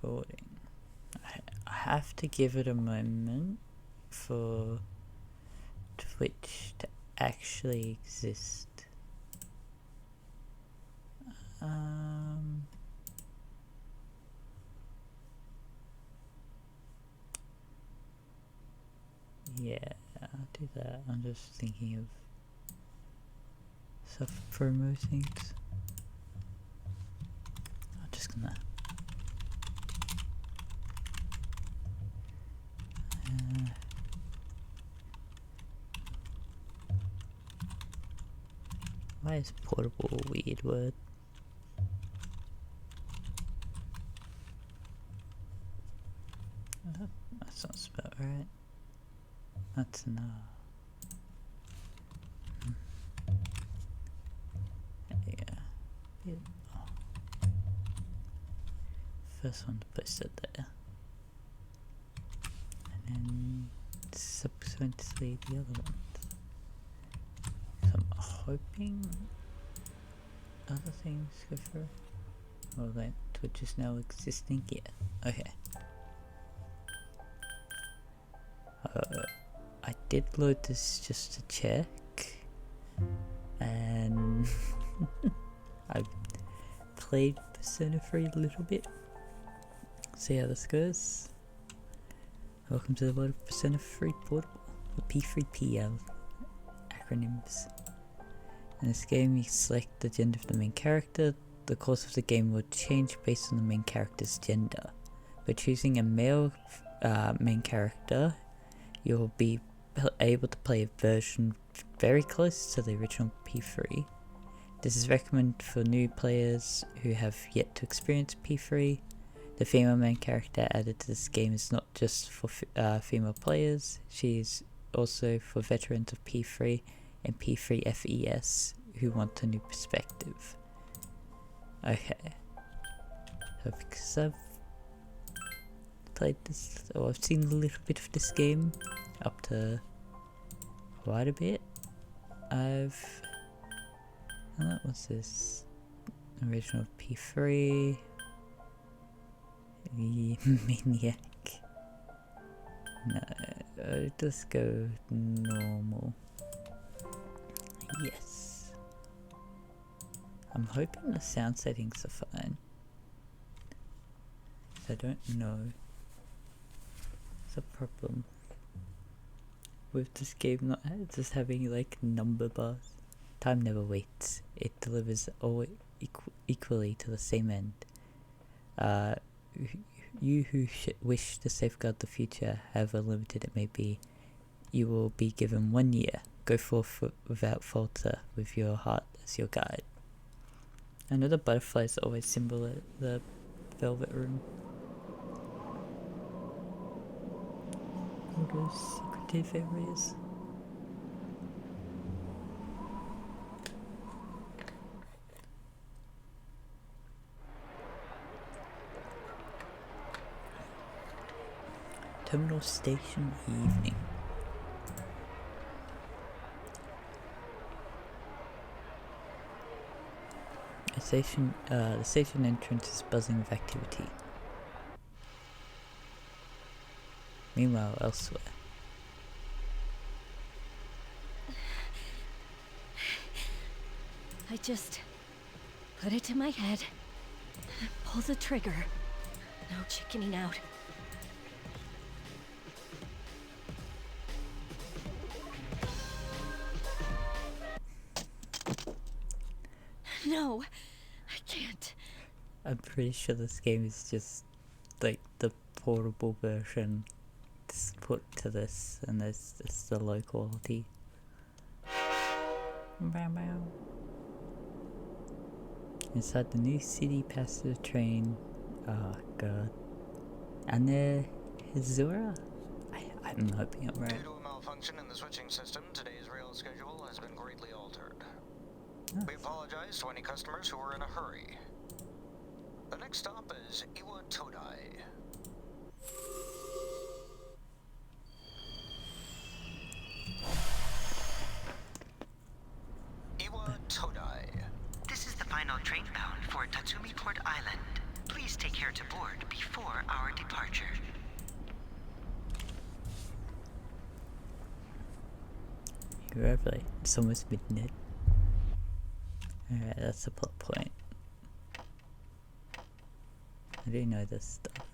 recording. I have to give it a moment for Twitch to actually exist. Yeah, I'll do that. I'm just thinking of self-promo things. I'm just gonna why is portable a weird word? That's not spelled right. That's no. Yeah. Oh. First one posted there. And then subsequently the other ones. So I'm hoping other things go through. Well, that Twitch is now existing. Yeah. Okay. I did load this just to check, and I've played Persona 3 a little bit. See how this goes. Welcome to the world of Persona 3 Portable, or P3PL acronyms. In this game, you select the gender of the main character. The course of the game will change based on the main character's gender. By choosing a male main character, you'll be able to play a version very close to the original P3. This is recommended for new players who have yet to experience P3. The female main character added to this game is not just for female players, she is also for veterans of P3 and P3 FES who want a new perspective. Okay, so because I've played this, or I've seen a little bit of this game, up to quite a bit. What's this? Original P3. Maniac. No, I'll just go normal. Yes. I'm hoping the sound settings are fine. I don't know. It's a problem with this game not just having like number bars. Time never waits. It delivers always equally to the same end. You who wish to safeguard the future, however limited it may be, you will be given 1 year. Go forth without falter, with your heart as your guide. I know the butterflies always symbol the velvet room. All those secretive areas. Terminal station evening. The station entrance is buzzing with activity. Meanwhile, elsewhere. I just put it to my head, pull the trigger. No chickening out. No, I can't. I'm pretty sure this game is just like the portable version just put to this, and it's the low quality. Inside the new city passenger train. Oh god. And there Hizura? I'm hoping I'm right. Due to a malfunction in the switching system, today's rail schedule has been greatly altered. Oh. We apologize to any customers who were in a hurry. The next stop is Iwa Todai. Iwa Todai. This is the final train bound for Tatsumi Port Island. Please take care to board before our departure. You're right, like, it's almost midnight. Alright, that's the plot point. I do know this stuff.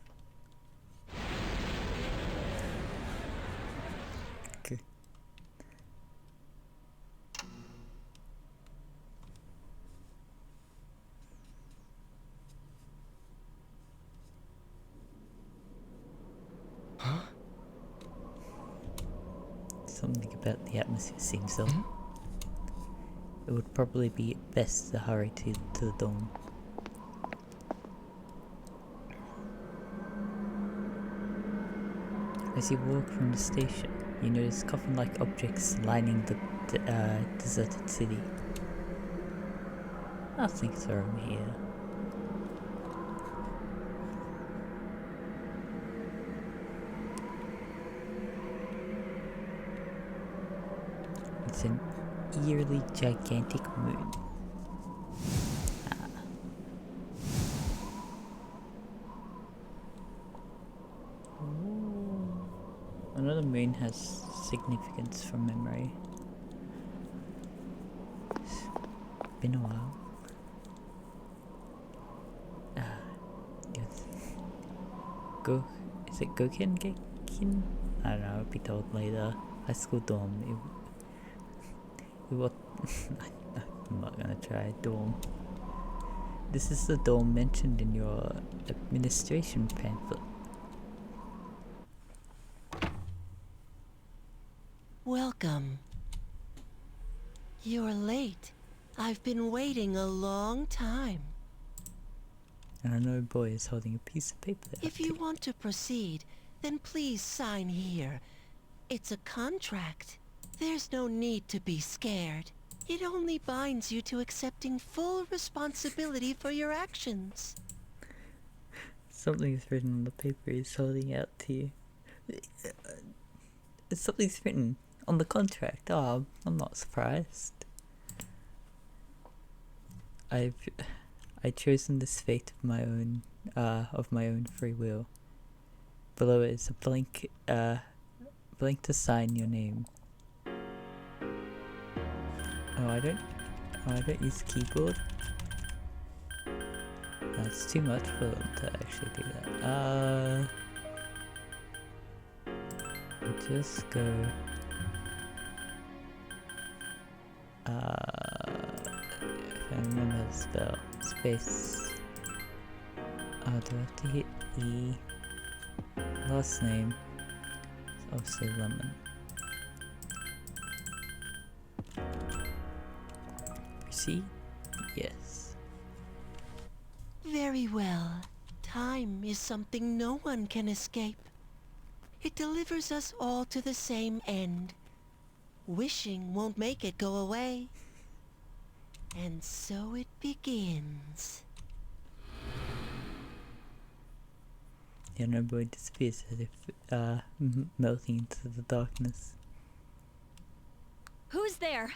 Okay. Huh? Something about the atmosphere seems off. It would probably be best to hurry to the dorm. As you walk from the station, you notice coffin-like objects lining the deserted city. Nothing's wrong here. It's an eerily gigantic moon. Another moon has significance from memory. It's been a while. Yes. Is it Goken Gekin? I don't know, I'll be told later. High school dorm. I'm not gonna try dorm. This is the dorm mentioned in your administration pamphlet. Welcome. You're late. I've been waiting a long time. And another boy is holding a piece of paper there. If you want to proceed, then please sign here. It's a contract. There's no need to be scared. It only binds you to accepting full responsibility for your actions. Something's written on the paper he's holding out to you. Something's written on the contract. Oh, I'm not surprised. I've chosen this fate of my own free will. Below it is a blank to sign your name. Oh, I don't use the keyboard. That's too much for them to actually do that. I'll just go. If I remember how to spell space. Oh, do I have to hit E? Last name. It's obviously Lemon. Proceed? Yes. Very well. Time is something no one can escape. It delivers us all to the same end. Wishing won't make it go away. And so it begins. The other boy disappears as if melting into the darkness. Who's there?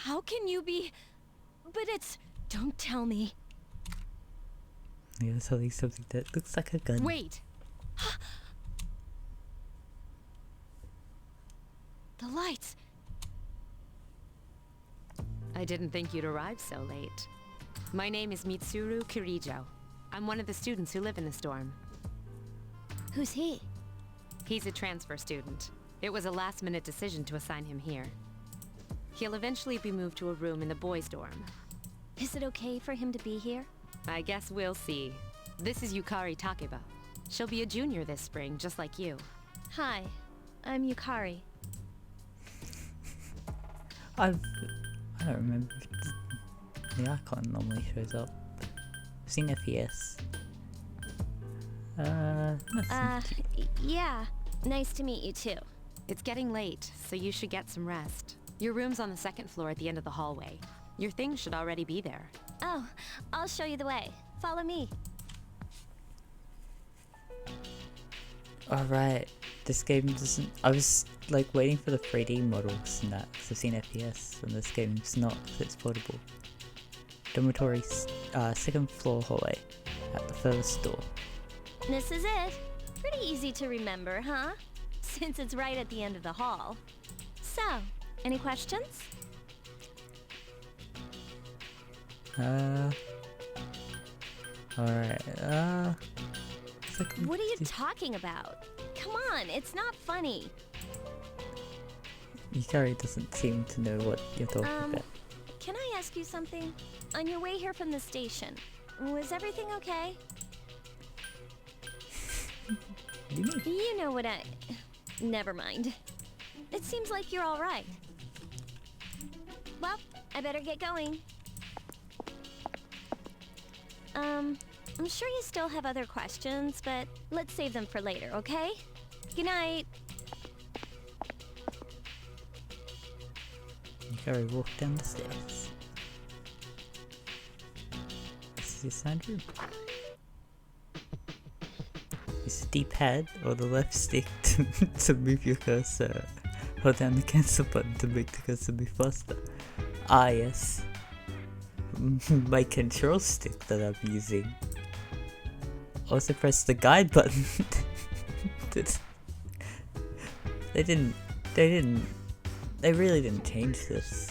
How can you be... But it's... Don't tell me. Yeah, it's holding something that looks like a gun. Wait! The lights! I didn't think you'd arrive so late. My name is Mitsuru Kirijo. I'm one of the students who live in this dorm. Who's he? He's a transfer student. It was a last-minute decision to assign him here. He'll eventually be moved to a room in the boys' dorm. Is it okay for him to be here? I guess we'll see. This is Yukari Takeba. She'll be a junior this spring, just like you. Hi, I'm Yukari. I don't remember if the icon normally shows up. I've seen FES. Nice to meet you. Yeah. Nice to meet you too. It's getting late, so you should get some rest. Your room's on the second floor at the end of the hallway. Your things should already be there. Oh, I'll show you the way. Follow me. Alright, this game doesn't... I was like waiting for the 3D models and that, because I've seen FPS, and this game's not, because it's portable. Dormitory, second floor hallway. at the first door. This is it. Pretty easy to remember, huh? Since it's right at the end of the hall. So, any questions? Alright, What are you talking about? Come on, it's not funny. Yukari doesn't seem to know what you're talking about. Can I ask you something? On your way here from the station, was everything okay? What do you mean? You know what I... Never mind. It seems like you're all right. Well, I better get going. I'm sure you still have other questions, but let's save them for later, okay? Good night. Yukari walked down the stairs. This is your assigned room. Use the D-pad or the left stick to move your cursor. Hold down the cancel button to make the cursor move faster. Ah yes. My control stick that I'm using. Also press the guide button. They really didn't change this.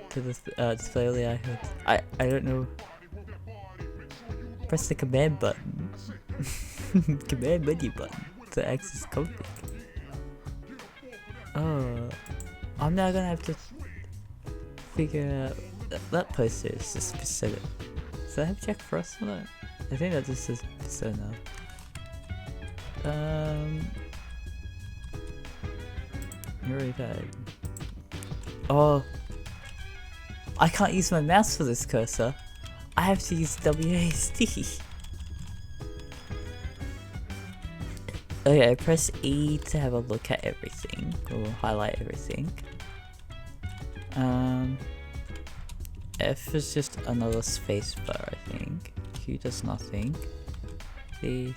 To the display all the icons. I don't know. Press the command button. Command menu button to access config. Oh, I'm now gonna have to figure out that poster is just Persona. Does that have Jack Frost on it? I think that just says Persona. You already died. Oh, I can't use my mouse for this cursor. I have to use WASD. Okay, press E to have a look at everything, or highlight everything. F is just another spacebar, I think. Q does nothing. V...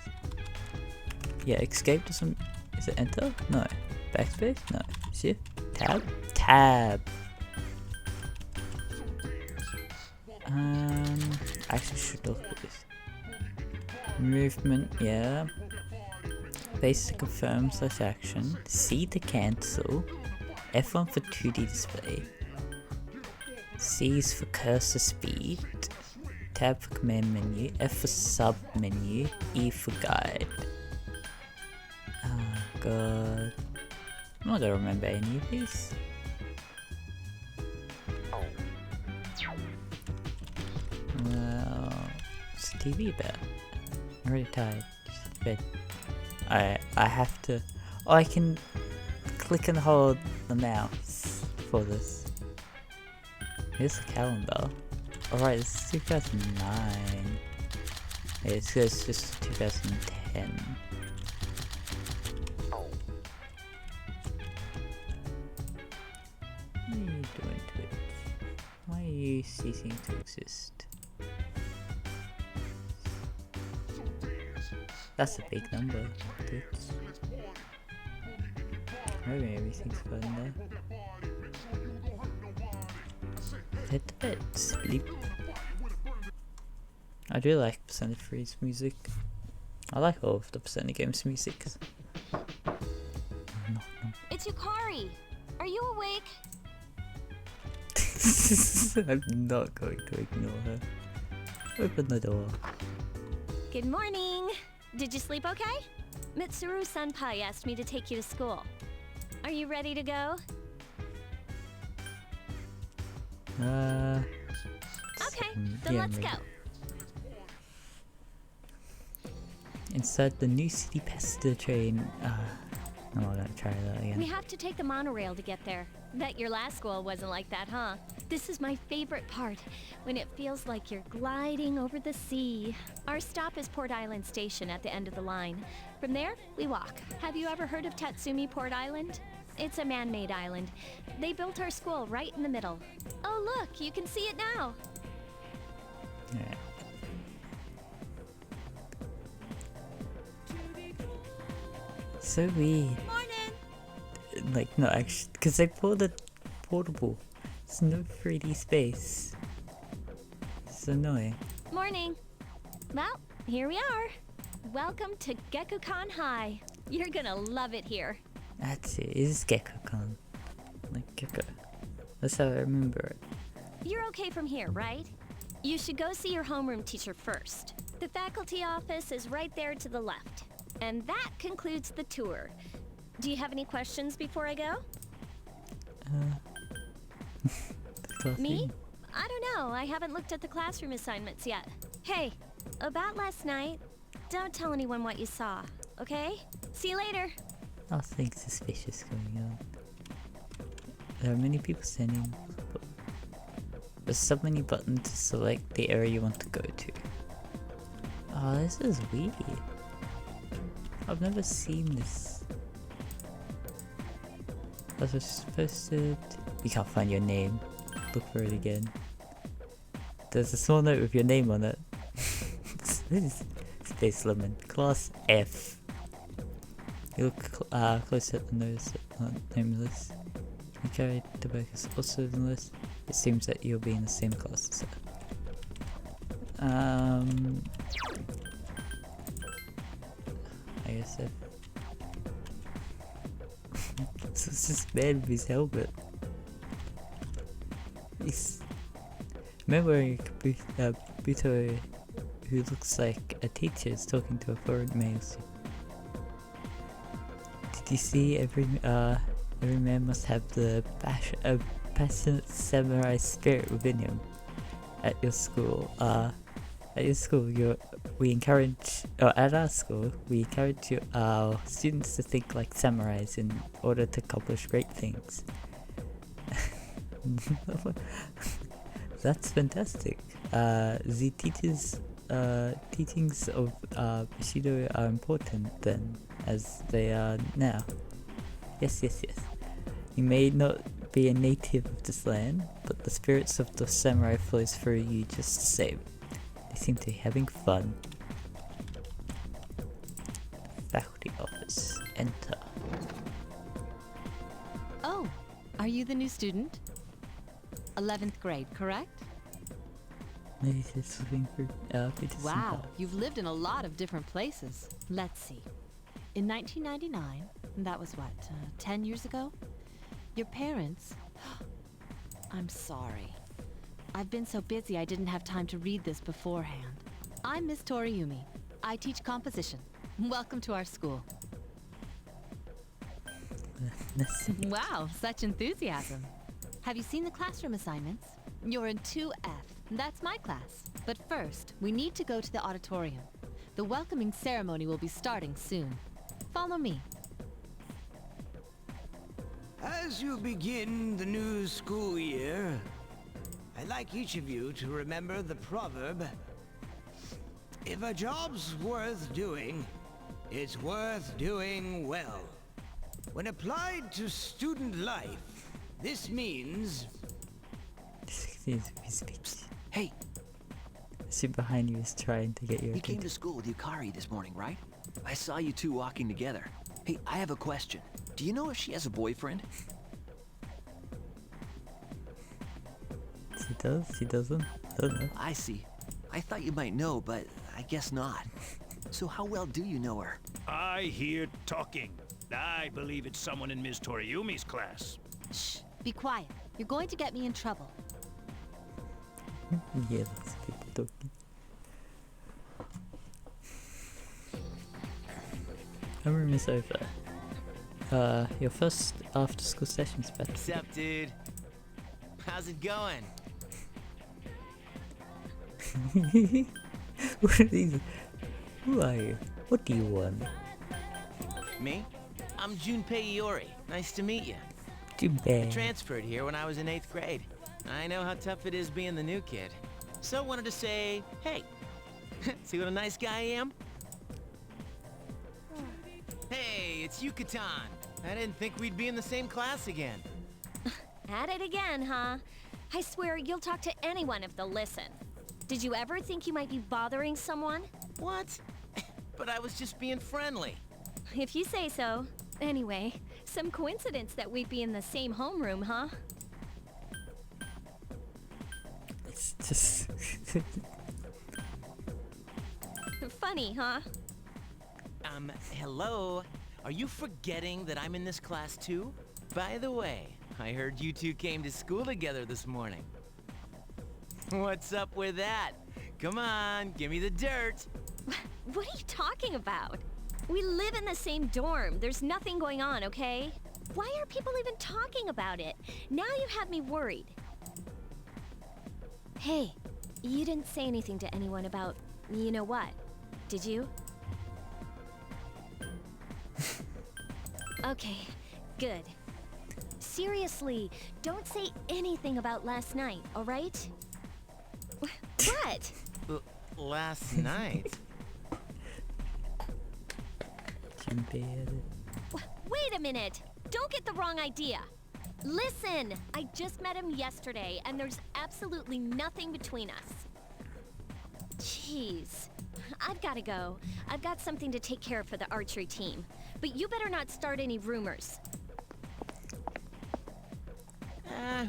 Yeah, escape doesn't... Is it enter? No. Backspace? No. Shift? Tab? Tab! I actually should look at this. Movement, yeah. Base to confirm / action. C to cancel. F1 for 2D display. C is for cursor speed. Tab for command menu. F for sub menu. E for guide. Oh god. I'm not gonna remember any of these. Well, what's the TV about? I'm already tired. Just to bed. I have to... Oh, I can click and hold the mouse for this. Here's the calendar. Alright, this is 2009. Yeah, it says just 2010. What are you doing, Twitch? Why are you ceasing to exist? That's a big number, Twitch. Maybe everything's fine there. Head to bed, sleep. I do like Persona 3's music. I like all of the Persona games' music. It's Yukari. Are you awake? I'm not going to ignore her. Open the door. Good morning. Did you sleep okay? Mitsuru Senpai asked me to take you to school. Are you ready to go? Okay, then yeah, let's maybe. go. Inside the new city passenger train. I'm not gonna try that again. We have to take the monorail to get there. Bet your last school wasn't like that, huh? This is my favorite part, when it feels like you're gliding over the sea. Our stop is Port Island Station at the end of the line. From there, we walk. Have you ever heard of Tatsumi Port Island? It's a man-made island. They built our school right in the middle. Oh look, you can see it now. Yeah. So weird. Morning! Like, no, actually, because they pulled it portable. There's no 3D space. It's annoying. morning. Well, here we are. Welcome to Gekukan High. You're gonna love it here. That's it. It's Gekukan. Like Gecko. That's how I remember it. You're okay from here, right? You should go see your homeroom teacher first. The faculty office is right there to the left. And that concludes the tour. Do you have any questions before I go? Me? I don't know. I haven't looked at the classroom assignments yet. Hey, about last night, don't tell anyone what you saw, okay? See you later. Nothing suspicious going on. There are many people standing. There's so many buttons to select the area you want to go to. Oh, this is weird. I've never seen this. I was supposed to... You can't find your name. Look for it again. There's a small note with your name on it. This is Space Lemon. Class F. You look closer at the notice name list. You carry the book is also in the list. It seems that you'll be in the same class as her. I guess F. So it's this man with his helmet. He's wearing a Kabuto who looks like a teacher is talking to a foreign male. Did you see every man must have the passionate samurai spirit within him? At your school, we encourage, at our school, we encourage our students to think like samurais in order to accomplish great things. That's fantastic. The teachings of Bushido are important then, as they are now. Yes. You may not be a native of this land, but the spirits of the samurai flows through you just the same. They seem to be having fun. Faculty office. Enter. Oh, are you the new student? 11th grade, correct? Maybe it's looking for Wow, you've lived in a lot of different places. Let's see. In 1999, that was what, 10 years ago? Your parents... I'm sorry. I've been so busy I didn't have time to read this beforehand. I'm Miss Toriumi. I teach composition. Welcome to our school. Wow, such enthusiasm. Have you seen the classroom assignments? You're in 2F. That's my class. But first, we need to go to the auditorium. The welcoming ceremony will be starting soon. Follow me. As you begin the new school year, I'd like each of you to remember the proverb, if a job's worth doing, it's worth doing well. When applied to student life, this means... Hey! See behind you is trying to get your You came attention. to school with Yukari this morning, right? I saw you two walking together. Hey, I have a question. Do you know if she has a boyfriend? She does? She doesn't? I don't know. I see. I thought you might know, but I guess not. So how well do you know her? I hear talking. I believe it's someone in Ms. Toriumi's class. Shh, be quiet. You're going to get me in trouble. Yeah, that's people talking. Homeroom is over. Your first after school session's about to What's up, dude? How's it going? begin. What are these? Who are you? What do you want? Me? I'm Junpei Iori. Nice to meet you. Too I bad. transferred here when I was in 8th grade. I know how tough it is being the new kid. So wanted to say, hey, see what a nice guy I am? Hey, it's Yucatan. I didn't think we'd be in the same class again. At it again, huh? I swear you'll talk to anyone if they'll listen. Did you ever think you might be bothering someone? What? But I was just being friendly. If you say so. Anyway, some coincidence that we'd be in the same homeroom, huh? It's just funny, huh? Hello? Are you forgetting that I'm in this class too? By the way, I heard you two came to school together this morning. What's up with that? Come on, give me the dirt. What are you talking about? We live in the same dorm. There's nothing going on, okay? Why are people even talking about it? Now you have me worried. Hey, you didn't say anything to anyone about you know what, did you? Okay, good. Seriously, don't say anything about last night, alright? What? Last night? Wait a minute! Don't get the wrong idea! Listen! I just met him yesterday, and there's absolutely nothing between us. Jeez. I've gotta go. I've got something to take care of for the archery team. But you better not start any rumors.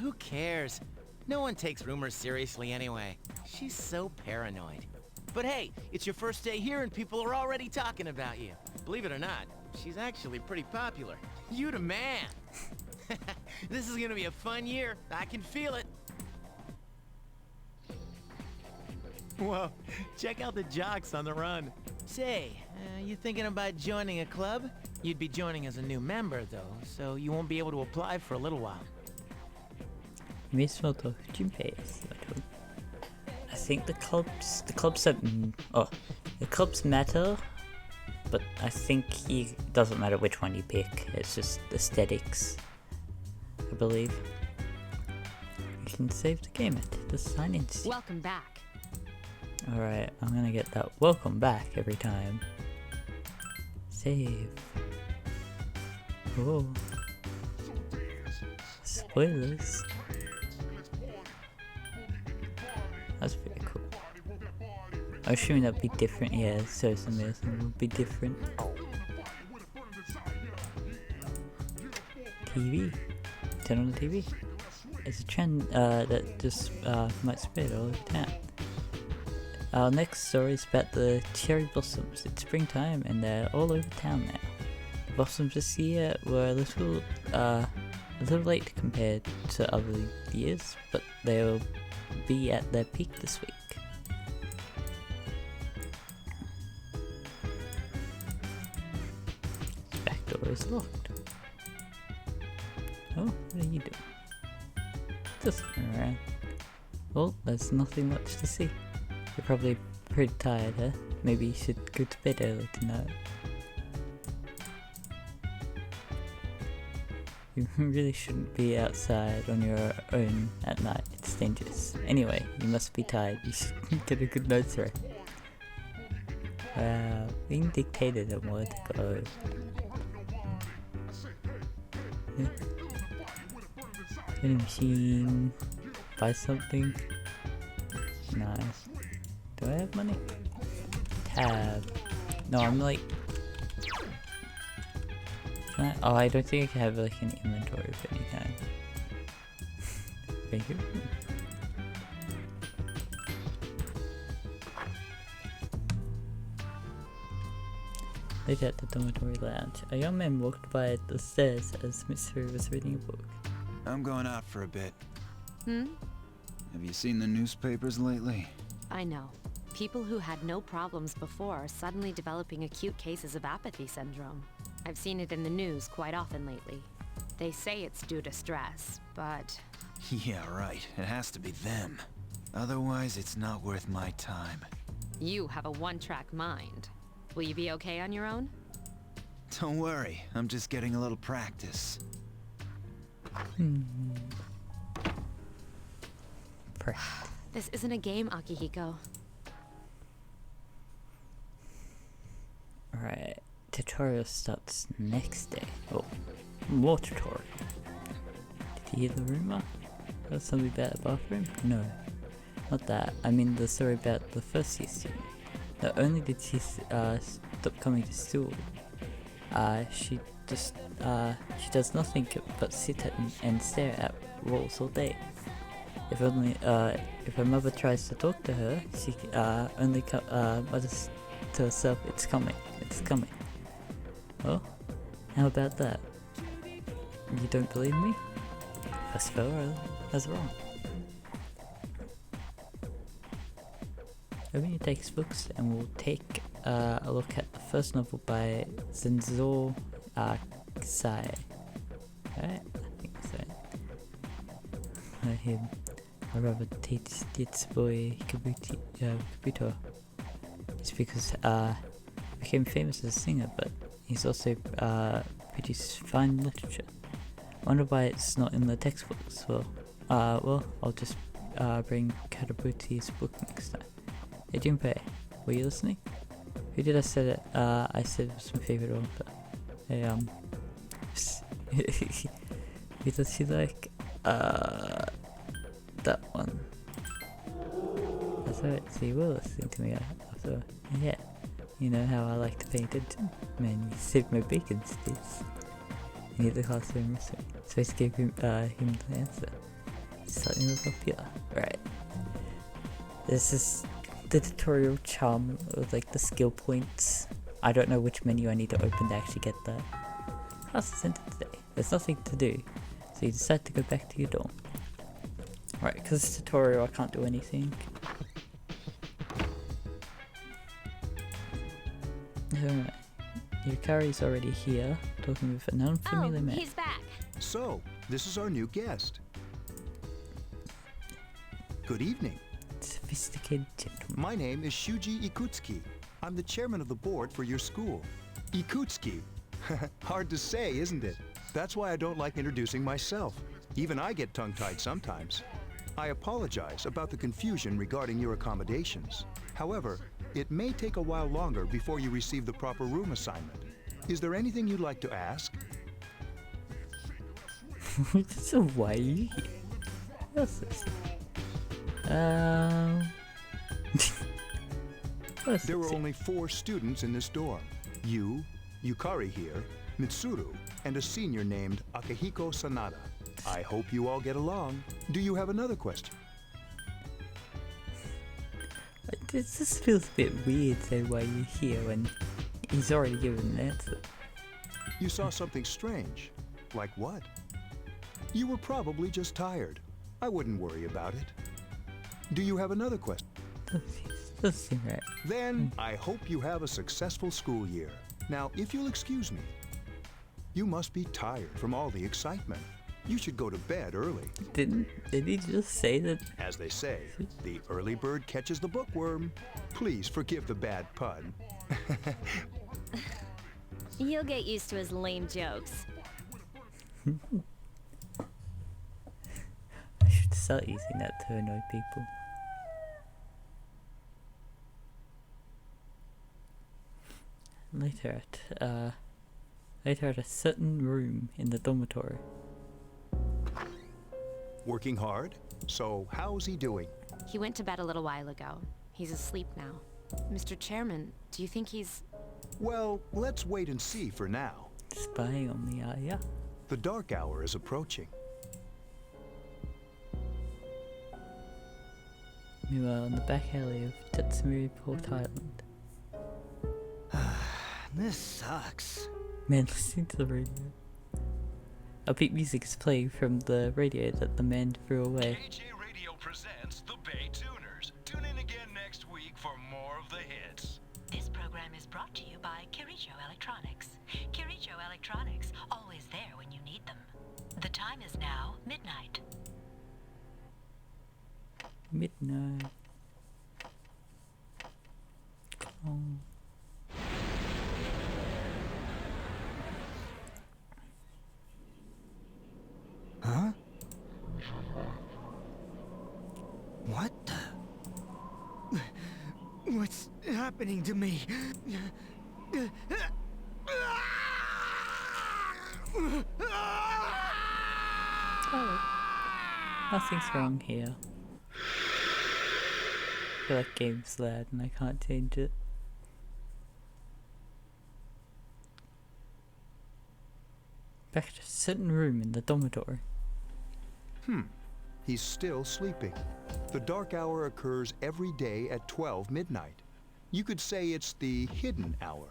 Who cares? No one takes rumors seriously anyway. She's so paranoid. But hey, it's your first day here and people are already talking about you. Believe it or not, she's actually pretty popular. You the man! This is gonna be a fun year. I can feel it. Whoa, check out the jocks on the run. Say, you thinking about joining a club? You'd be joining as a new member though, so you won't be able to apply for a little while. Missfall Junpei's. I think the clubs the clubs matter, but I think it doesn't matter which one you pick. It's just aesthetics, I believe. You can save the game at the sign-in. Welcome back. Alright, I'm gonna get that welcome back every time. Save. Oh. Spoilers. That's pretty cool. I'm assuming that'd be different. Yeah, so some would be different. TV. Turn on the TV. It's a trend that just might spread all over town. Our next story is about the cherry blossoms. It's springtime and they're all over town now. The blossoms this year were a little late compared to other years, but they'll be at their peak this week. This back door is locked. Oh, what are you doing? Just looking around. Well, there's nothing much to see. You're probably pretty tired, huh? Maybe you should go to bed early tonight. You really shouldn't be outside on your own at night. It's dangerous. Anyway, you must be tired. You should get a good night's rest. Wow, being dictated on where to go. Yeah. Vending machine. Buy something. Nice. Do I have money? Tab. No, I'm like... Oh, I don't think I can have like an inventory of any kind. Thank you. Later at the dormitory lounge, a young man walked by the stairs as Miss Fu was reading a book. I'm going out for a bit. Hmm? Have you seen the newspapers lately? I know. People who had no problems before are suddenly developing acute cases of apathy syndrome. I've seen it in the news quite often lately. They say it's due to stress, but... Yeah, right. It has to be them. Otherwise, it's not worth my time. You have a one-track mind. Will you be okay on your own? Don't worry, I'm just getting a little practice. This isn't a game, Akihiko. Alright, tutorial starts next day. Oh, more tutorial. Did you hear the rumor? Or something about the bathroom? No, not that. I mean the story about the first year student. Not only did she stop coming to school, she does nothing but sit and stare at walls all day. If only, if her mother tries to talk to her, she only to herself, it's coming, it's coming. Well, how about that? You don't believe me? First fellow, that's wrong. Open your textbooks and we'll take a look at the first novel by Zenzo Sai. Right? I think so. Him. I rather teach Tetsuboy Kabuto. It's because he became famous as a singer, but he's also produced fine literature. Wonder why it's not in the textbooks. Well, I'll just bring Katabuti's book next time. Hey Junpei, were you listening? Who did I say it? I said it was my favorite author. Hey, who does she like? That one. That's right, so you were listening to me after. Yeah. You know how I like to pay attention? Man, you saved my bacon sticks. You need the classroom mystery. So I gave him the answer. Slightly more popular. Right. This is the tutorial charm of like the skill points. I don't know which menu I need to open to actually get that. Class is ended today. There's nothing to do. So you decide to go back to your dorm. Right, because it's tutorial I can't do anything. Alright. Yukari's already here, talking with an unfamiliar man. He's back. So, this is our new guest. Good evening. Sophisticated gentleman. My name is Shuji Ikutsuki. I'm the chairman of the board for your school. Ikutsuki. Hard to say, isn't it? That's why I don't like introducing myself. Even I get tongue-tied sometimes. I apologize about the confusion regarding your accommodations. However, it may take a while longer before you receive the proper room assignment. Is there anything you'd like to ask? So why are you here? What's this? There were only 4 students in this dorm. You, Yukari here, Mitsuru, and a senior named Akihiko Sanada. I hope you all get along. Do you have another question? This feels a bit weird saying why you're here when he's already given an answer. You saw something strange. Like what? You were probably just tired. I wouldn't worry about it. Do you have another question? Doesn't seem right. Then I hope you have a successful school year. Now, if you'll excuse me, you must be tired from all the excitement. You should go to bed early. Did he just say that? As they say, the early bird catches the bookworm. Please forgive the bad pun. You'll get used to his lame jokes. I should start using that to annoy people. Later at a certain room in the dormitory. Working hard? So how's he doing? He went to bed a little while ago. He's asleep now. Mr. Chairman, do you think he's... Well, let's wait and see for now. Spying on me, are ya? The dark hour is approaching. Meanwhile, in the back alley of Tatsumiri Port Island. This sucks. Man, listening to the radio. Upbeat music is playing from the radio that the man threw away. KJ Radio presents the Bay Tuners. Tune in again next week for more of the hits. This program is brought to you by Kirijo Electronics. Kirijo Electronics, always there when you need them. The time is now midnight. Midnight. Oh. Huh? What the? What's happening to me? Oh. Nothing's wrong here. I feel like game's loud and I can't change it. Back to a certain room in the dormitory. He's still sleeping. The dark hour occurs every day at 12 midnight. You could say it's the hidden hour.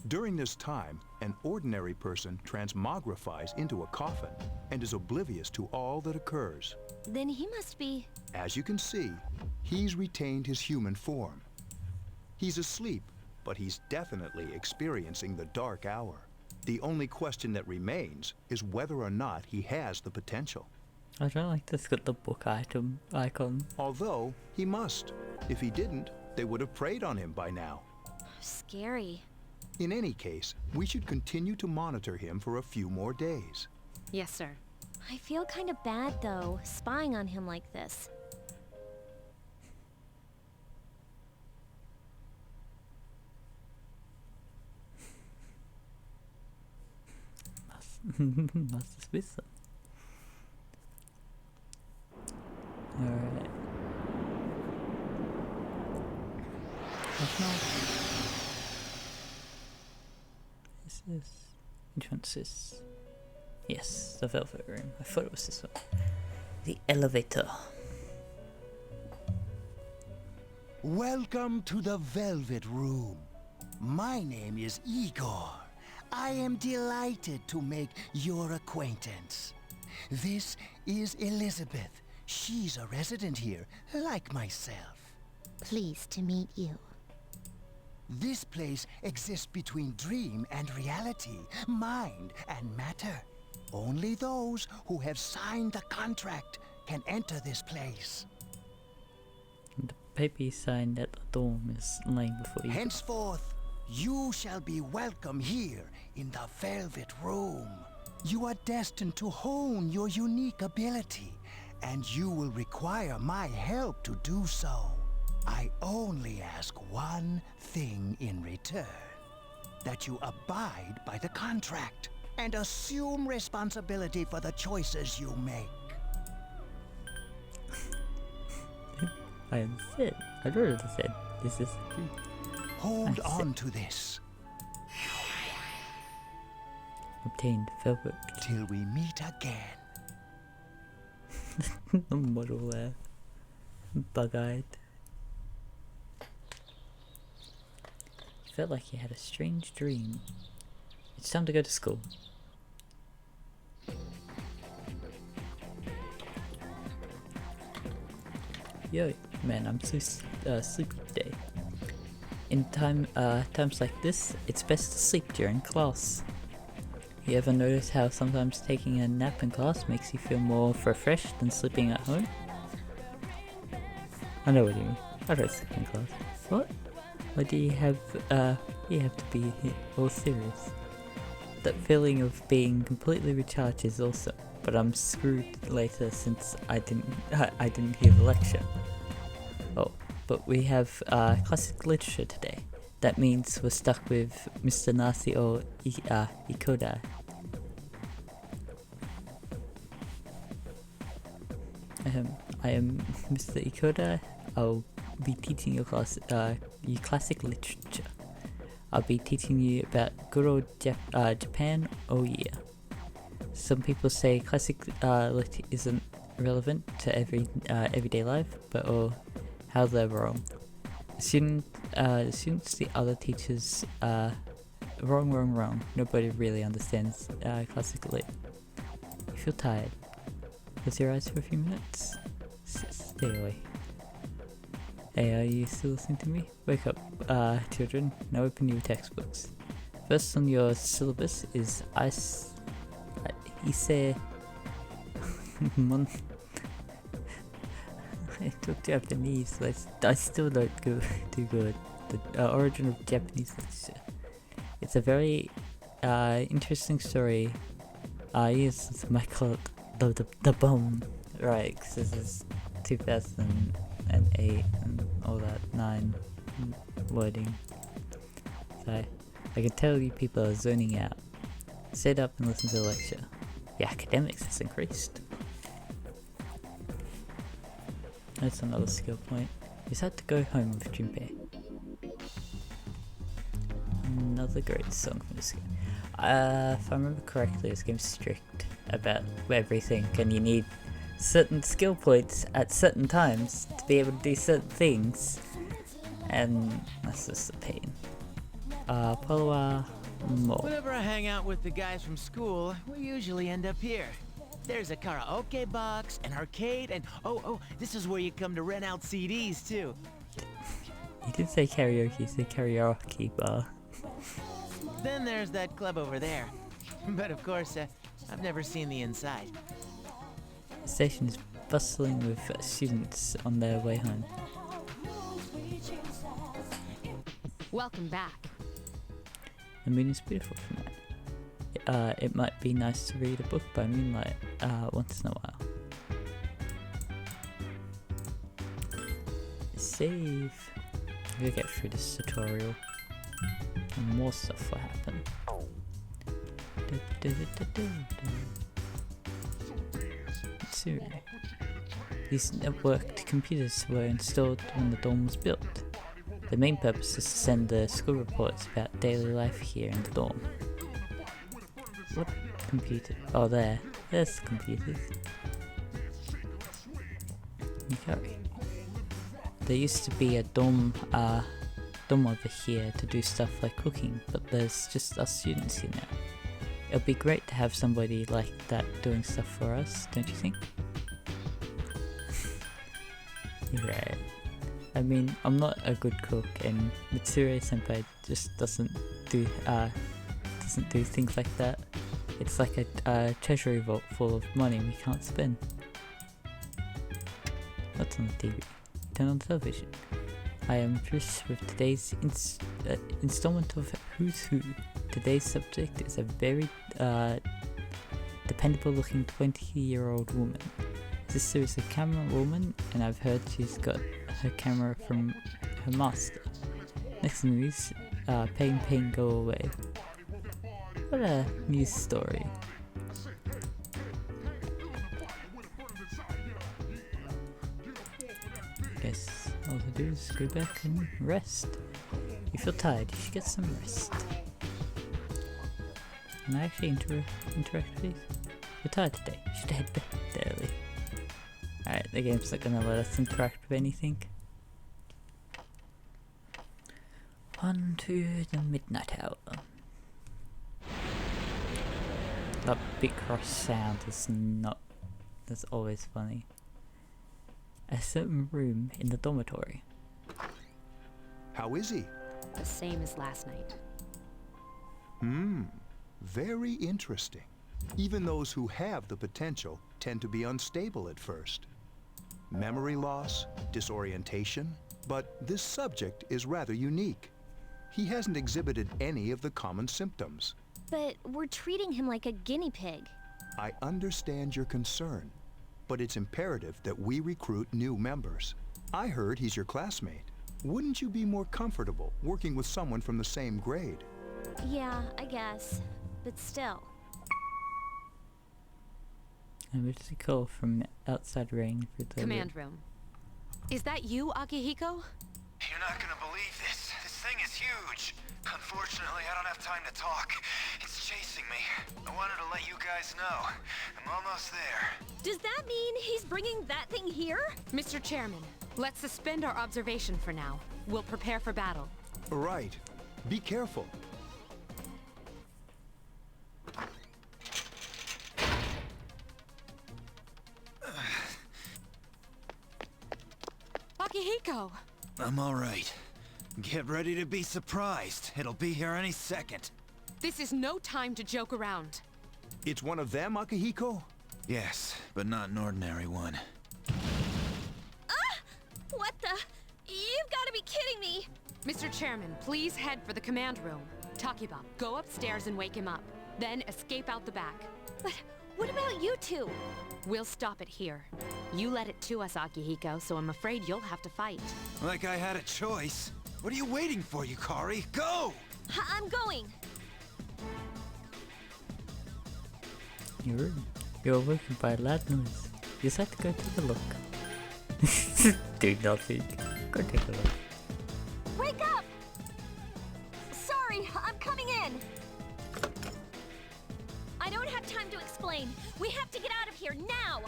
During this time, an ordinary person transmogrifies into a coffin and is oblivious to all that occurs. Then he must be... As you can see, he's retained his human form. He's asleep, but he's definitely experiencing the dark hour. The only question that remains is whether or not he has the potential. I don't like this got the book item icon. Although, he must. If he didn't, they would have preyed on him by now. Scary. In any case, we should continue to monitor him for a few more days. Yes, sir. I feel kind of bad, though, spying on him like this. Must dismiss them. Alright. This is... Which one's this? Yes, the Velvet Room. I thought it was this one. The elevator. Welcome to the Velvet Room. My name is Igor. I am delighted to make your acquaintance. This is Elizabeth. She's a resident here, like myself. Pleased to meet you. This place exists between dream and reality, mind and matter. Only those who have signed the contract can enter this place. The paper you signed at the dorm is laying before you. Henceforth, you shall be welcome here in the Velvet Room. You are destined to hone your unique ability, and you will require my help to do so. I only ask one thing in return. That you abide by the contract and assume responsibility for the choices you make. I said, I already said, this is true. Hold on to this. Obtained Velvet. Till we meet again. The model there. Bug-eyed. Felt like he had a strange dream. It's time to go to school. Yo, man, I'm so sleepy today. In times like this, it's best to sleep during class. You ever notice how sometimes taking a nap in class makes you feel more refreshed than sleeping at home? I know what you mean. I don't sleep in class. What? Why do you have to be all serious? That feeling of being completely recharged is awesome, but I'm screwed later since I didn't hear the lecture. Oh, but we have classic literature today. That means we're stuck with Mr. Nasi or Ikoda. I am Mr. Ikoda. I'll be teaching your class you classic literature. I'll be teaching you about good old Japan. Oh yeah. Some people say classic lit isn't relevant to everyday life, but how they're wrong. Students, the other teachers, wrong. Nobody really understands classic lit. You feel tired. Close your eyes for a few minutes. Stay away. Hey, are you still listening to me? Wake up, children. Now open your textbooks. First on your syllabus is Ise I took Japanese, so I still don't do good. The origin of Japanese literature. It's a very interesting story. Yes, it's Michael the bomb, right? Because this is 2008 and all that 9 wording. So I can tell you people are zoning out. Sit up and listen to the lecture. The academics has increased. That's another skill point. You had to go home with Junpei. Another great song from this game. If I remember correctly, this game's strict about everything, and you need certain skill points at certain times to be able to do certain things. And that's just a pain. Poloa Mo. Whenever I hang out with the guys from school, we usually end up here. There's a karaoke box, an arcade, and oh, this is where you come to rent out CDs too. You didn't say karaoke, you said karaoke bar. Then there's that club over there. But of course, I've never seen the inside. The station is bustling with students on their way home. Welcome back. The moon is beautiful tonight. It might be nice to read a book by moonlight once in a while. Save. We'll get through this tutorial. And more stuff will happen. So, these networked computers were installed when the dorm was built. The main purpose is to send the school reports about daily life here in the dorm. What computer? Oh, there's the computers. Okay. There used to be a dorm over here to do stuff like cooking, but there's just us students here now. It'd be great to have somebody like that doing stuff for us, don't you think? You're right. I mean, I'm not a good cook, and Mitsuru-senpai just doesn't do things like that. It's like a treasury vault full of money we can't spend. What's on the TV? Turn on the television. I am Trish with today's installment of Who's Who. Today's subject is a very dependable looking 20-year-old woman. Sister is a camera woman, and I've heard she's got her camera from her master. Next news, pain go away. What a news story. Guess all to do is go back and rest. You feel tired, you should get some rest. Can I actually interact with these? You're tired today, you should head to bed early. Alright, the game's not gonna let us interact with anything. On to the midnight hour. That big cross sound is not... that's always funny. A certain room in the dormitory. How is he? The same as last night. Very interesting. Even those who have the potential tend to be unstable at first. Memory loss, disorientation, but this subject is rather unique. He hasn't exhibited any of the common symptoms. But we're treating him like a guinea pig. I understand your concern, but it's imperative that we recruit new members. I heard he's your classmate. Wouldn't you be more comfortable working with someone from the same grade? Yeah, I guess. But still. Emergency call from outside rain for the Command room. Is that you, Akihiko? You're not gonna believe this. This thing is huge. Unfortunately, I don't have time to talk. It's chasing me. I wanted to let you guys know. I'm almost there. Does that mean he's bringing that thing here? Mr. Chairman, let's suspend our observation for now. We'll prepare for battle. Right. Be careful. Akihiko! I'm all right. Get ready to be surprised. It'll be here any second. This is no time to joke around. It's one of them, Akihiko? Yes, but not an ordinary one. Ah! What the? You've got to be kidding me! Mr. Chairman, please head for the command room. Takiba, go upstairs and wake him up. Then escape out the back. But what about you two? We'll stop it here. You led it to us, Akihiko, so I'm afraid you'll have to fight. Like I had a choice. What are you waiting for, Yukari? Go! I'm going! Your room. You're awoken by a loud noise. You decide to go take a look. Do nothing. Go take a look. Wake up! Sorry, I'm coming in! I don't have time to explain. We have to get out of here now!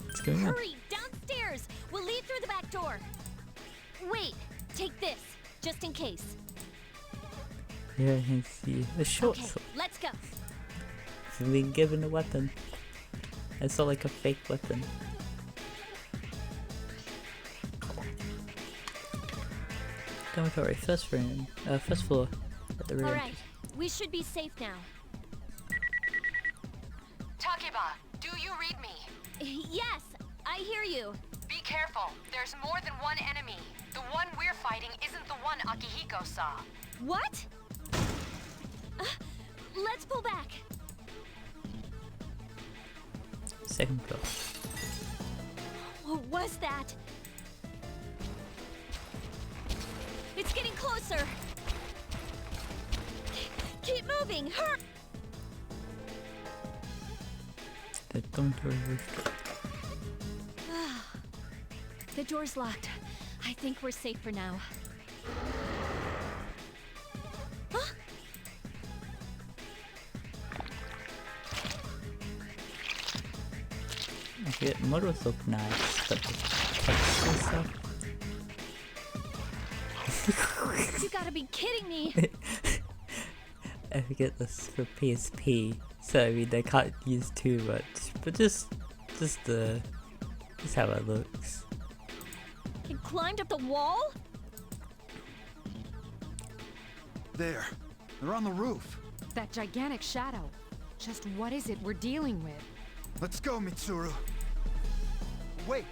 What's going on? Hurry, downstairs! We'll leave through the back door. Wait, Take this, just in case. Yeah, I can see a short Okay, sword. let's go. I've been given a weapon. It's not like a fake weapon. Dormitory, first room, first floor, at the rear. Alright, we should be safe now. Takeba, do you read me? Yes, I hear you. Be careful. There's more than one enemy. The one we're fighting isn't the one Akihiko saw. What? Let's pull back. Second floor. What was that? It's getting closer. Keep moving. Hurry. The dormitory roof. The door's locked. I think we're safe for now. Huh? Okay, models look nice, but the text and stuff. You gotta be kidding me. I forget this for PSP, so I mean they can't use too much, but just how it looks. It climbed up the wall? There. They're on the roof. That gigantic shadow. Just what is it we're dealing with? Let's go, Mitsuru. Wait.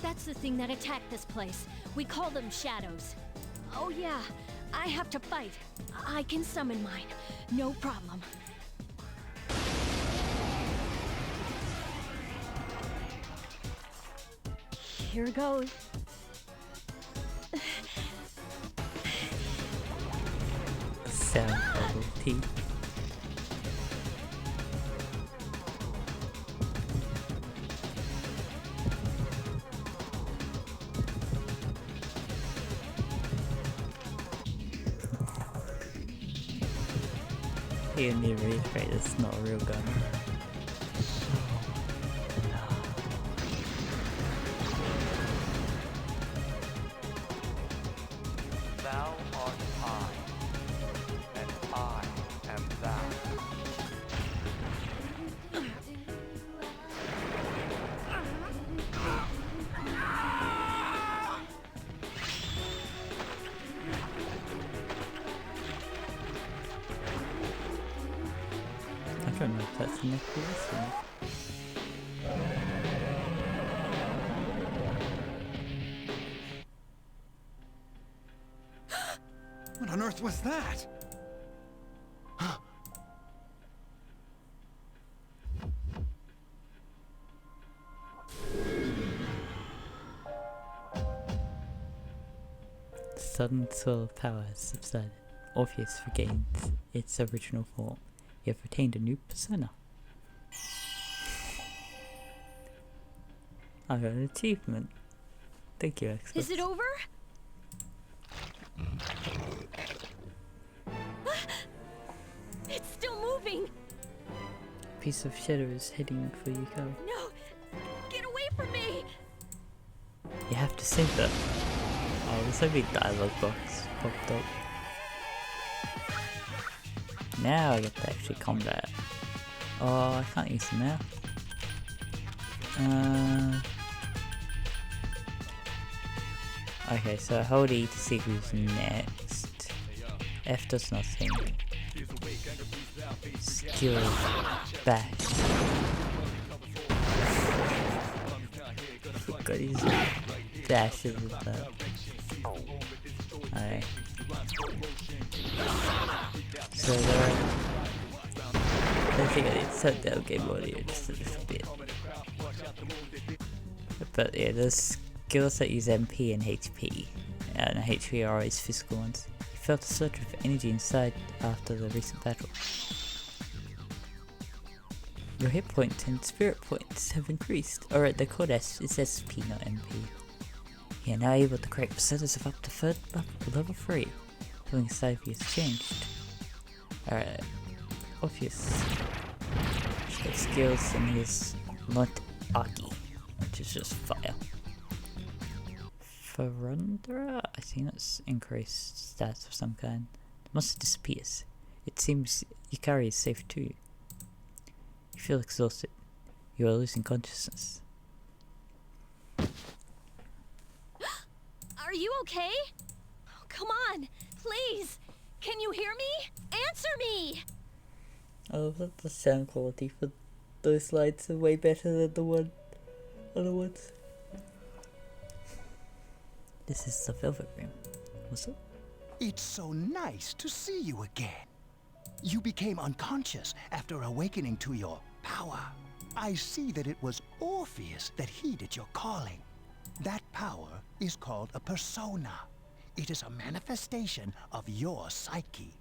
That's the thing that attacked this place. We call them shadows. Oh yeah, I have to fight. I can summon mine. No problem. Here goes. Sound bubble tea. You need to reiterate, it's not a real gun. Thou art I, and I am thou. I don't know if that's enough for this one. What on earth was that? Sudden swirl of power has subsided. Orpheus regains its original form. You have retained a new persona. I got an achievement. Thank you, Xbox. Is it over? It's still moving. Piece of shadow is heading for you, Carl. No, get away from me. You have to save them. Oh, there's a big dialogue box popped up. Now I get to actually combat. Oh, I can't use them now. Okay, so hold E to see who's next. F does nothing. Skill bash. Forgot his dashes with that. Alright. So I think I need to set down game audio just a little bit. But yeah, there's skills that use MP and HP. And HP are always physical ones. You felt a surge of energy inside after the recent battle. Your hit points and spirit points have increased. Alright, they're called it's SP, not MP. You are now able to create personas of up to level 3. Feeling side view has changed. Alright, Orpheus. He's got skills and he's not Aki, which is just fire. Verandra? I think that's increased stats of some kind. It must disappear. It seems Yukari is safe too. You feel exhausted. You are losing consciousness. Are you okay? Oh, come on, please. Can you hear me? Answer me! Oh, the sound quality for those lights are way better than the other ones. This is the Velvet Room, was it? It's so nice to see you again. You became unconscious after awakening to your power. I see that it was Orpheus that heeded your calling. That power is called a persona. It is a manifestation of your psyche.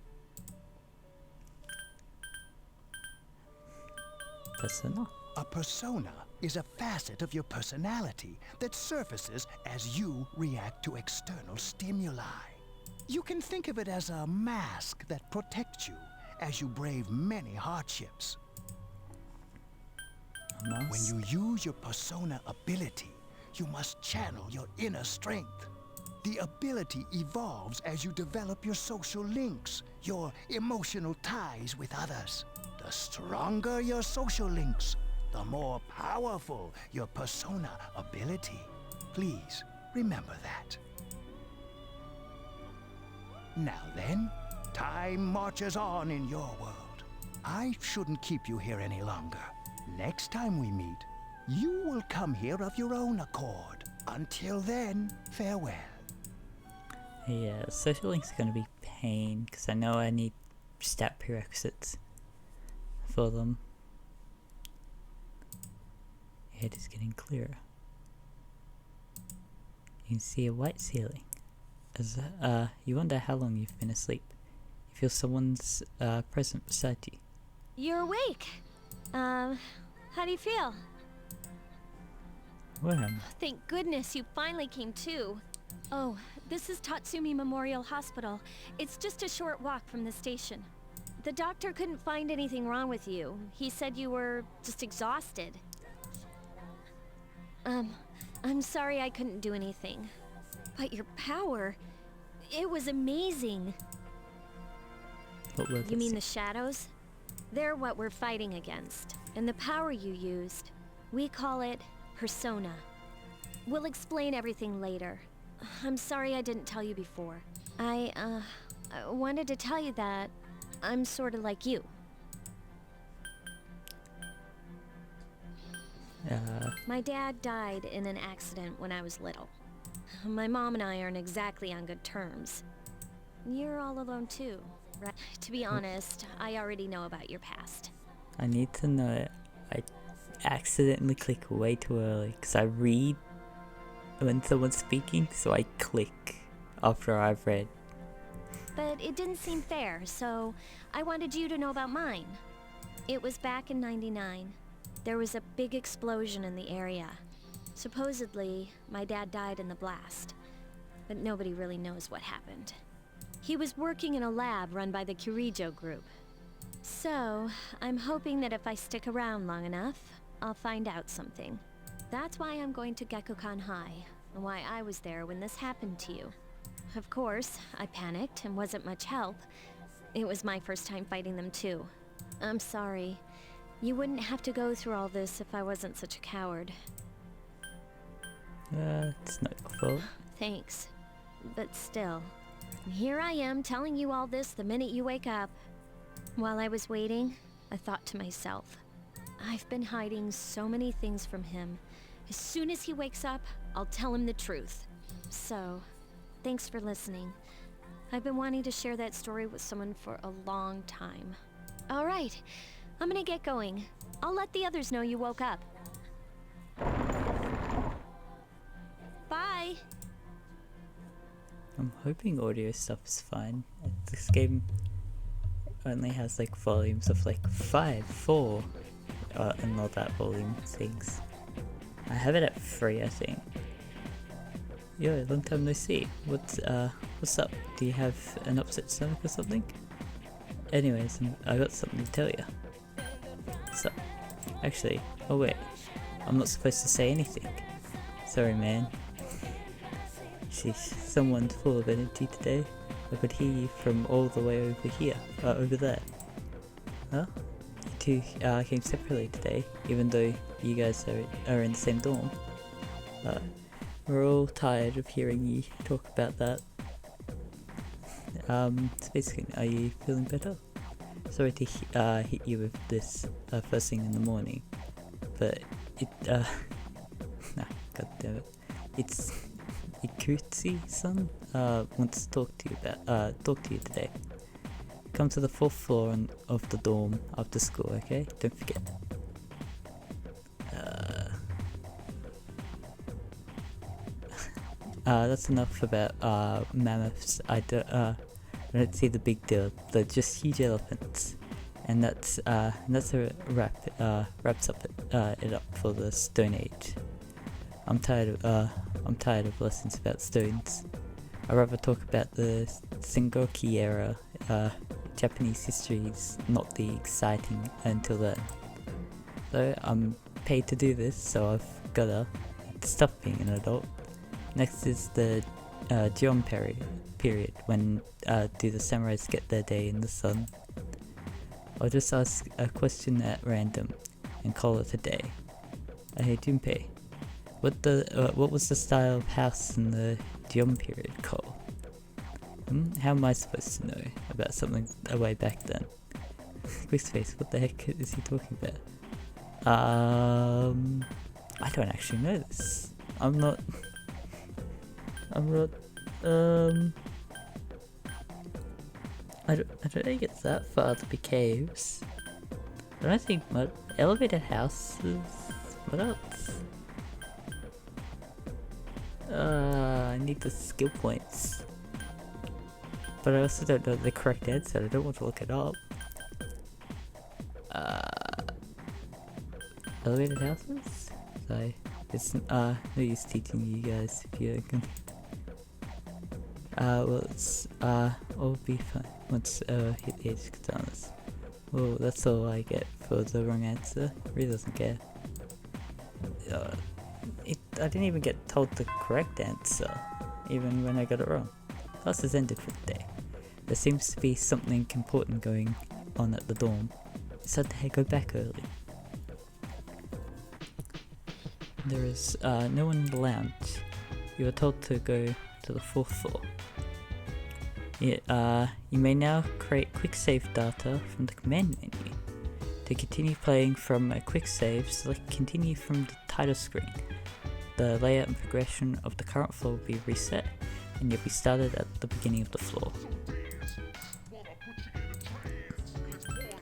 Persona? A persona is a facet of your personality that surfaces as you react to external stimuli. You can think of it as a mask that protects you as you brave many hardships. When you use your persona ability, you must channel your inner strength. The ability evolves as you develop your social links, your emotional ties with others. The stronger your social links, the more powerful your persona ability. Please remember that. Now then, time marches on in your world. I shouldn't keep you here any longer. Next time we meet, you will come here of your own accord. Until then, farewell. Yeah, social links are gonna be pain, because I know I need stat prerequisites for them. Your head is getting clearer. You can see a white ceiling. As you wonder how long you've been asleep. You feel someone's present beside you. You're awake. How do you feel? Well, Thank goodness you finally came to. Oh, this is Tatsumi Memorial Hospital. It's just a short walk from the station. The doctor couldn't find anything wrong with you. He said you were just exhausted. I'm sorry I couldn't do anything. But your power, it was amazing. what were You mean the shadows? They're what we're fighting against. And the power you used, we call it persona. We'll explain everything later. I'm sorry I didn't tell you before. I wanted to tell you that I'm sort of like you. My dad died in an accident when I was little. My mom and I aren't exactly on good terms. You're all alone too, right? To be honest, I already know about your past. I need to know it. I accidentally click way too early, because I read when someone's speaking, so I click after I've read. But it didn't seem fair, so I wanted you to know about mine. It was back in '99. There was a big explosion in the area. Supposedly, my dad died in the blast, but nobody really knows what happened. He was working in a lab run by the Kirijo group. So, I'm hoping that if I stick around long enough, I'll find out something. That's why I'm going to Gekukan High, and why I was there when this happened to you. Of course, I panicked and wasn't much help. It was my first time fighting them too. I'm sorry. You wouldn't have to go through all this if I wasn't such a coward. It's not your fault. Thanks. But still, here I am telling you all this the minute you wake up. While I was waiting, I thought to myself, I've been hiding so many things from him. As soon as he wakes up, I'll tell him the truth. So, thanks for listening. I've been wanting to share that story with someone for a long time. All right, I'm gonna get going. I'll let the others know you woke up. Bye! I'm hoping audio stuff is fine. This game only has like volumes of like 5, 4, and all that volume things. I have it at 3, I think. Yo, long time no see. What's up? Do you have an upset stomach or something? Anyways, I got something to tell you. So, actually, oh wait, I'm not supposed to say anything. Sorry, man. Sheesh, someone's full of energy today. I could hear you from all the way over here, over there. Huh? You two came separately today, even though you guys are in the same dorm. We're all tired of hearing you talk about that. So basically, are you feeling better? Sorry to hit you with this first thing in the morning, but it nah, god damn it. It's Ikutsi-san wants to talk to you today. Come to the 4th floor of the dorm after school, okay? Don't forget. That's enough about mammoths. I don't see the big deal. They're just huge elephants, and that's wraps up it up for the Stone Age. I'm tired of lessons about stones. I'd rather talk about the Sengoku era. Japanese history is not the exciting until then. So I'm paid to do this, so I've gotta stop being an adult. Next is the Jion period, when do the samurais get their day in the sun? I'll just ask a question at random and call it a day. Hey Junpei, what was the style of house in the Jion period called? How am I supposed to know about something way back then? Quickspace, what the heck is he talking about? I don't actually know this. I don't think it's that far to be caves. I don't think elevated houses. What else? I need the skill points. But I also don't know the correct answer. I don't want to look it up. Elevated houses? So it's no use teaching you guys if you can. Well, it's all be fine once hit the age katanas. Well, that's all I get for the wrong answer. Really doesn't care. I didn't even get told the correct answer, even when I got it wrong. Class has ended for the day. There seems to be something important going on at the dorm. Decided to go back early. There is no one in the lounge. You are told to go to the 4th floor. You may now create quick save data from the command menu. To continue playing from a quick save, select continue from the title screen. The layout and progression of the current floor will be reset, and you'll be started at the beginning of the floor.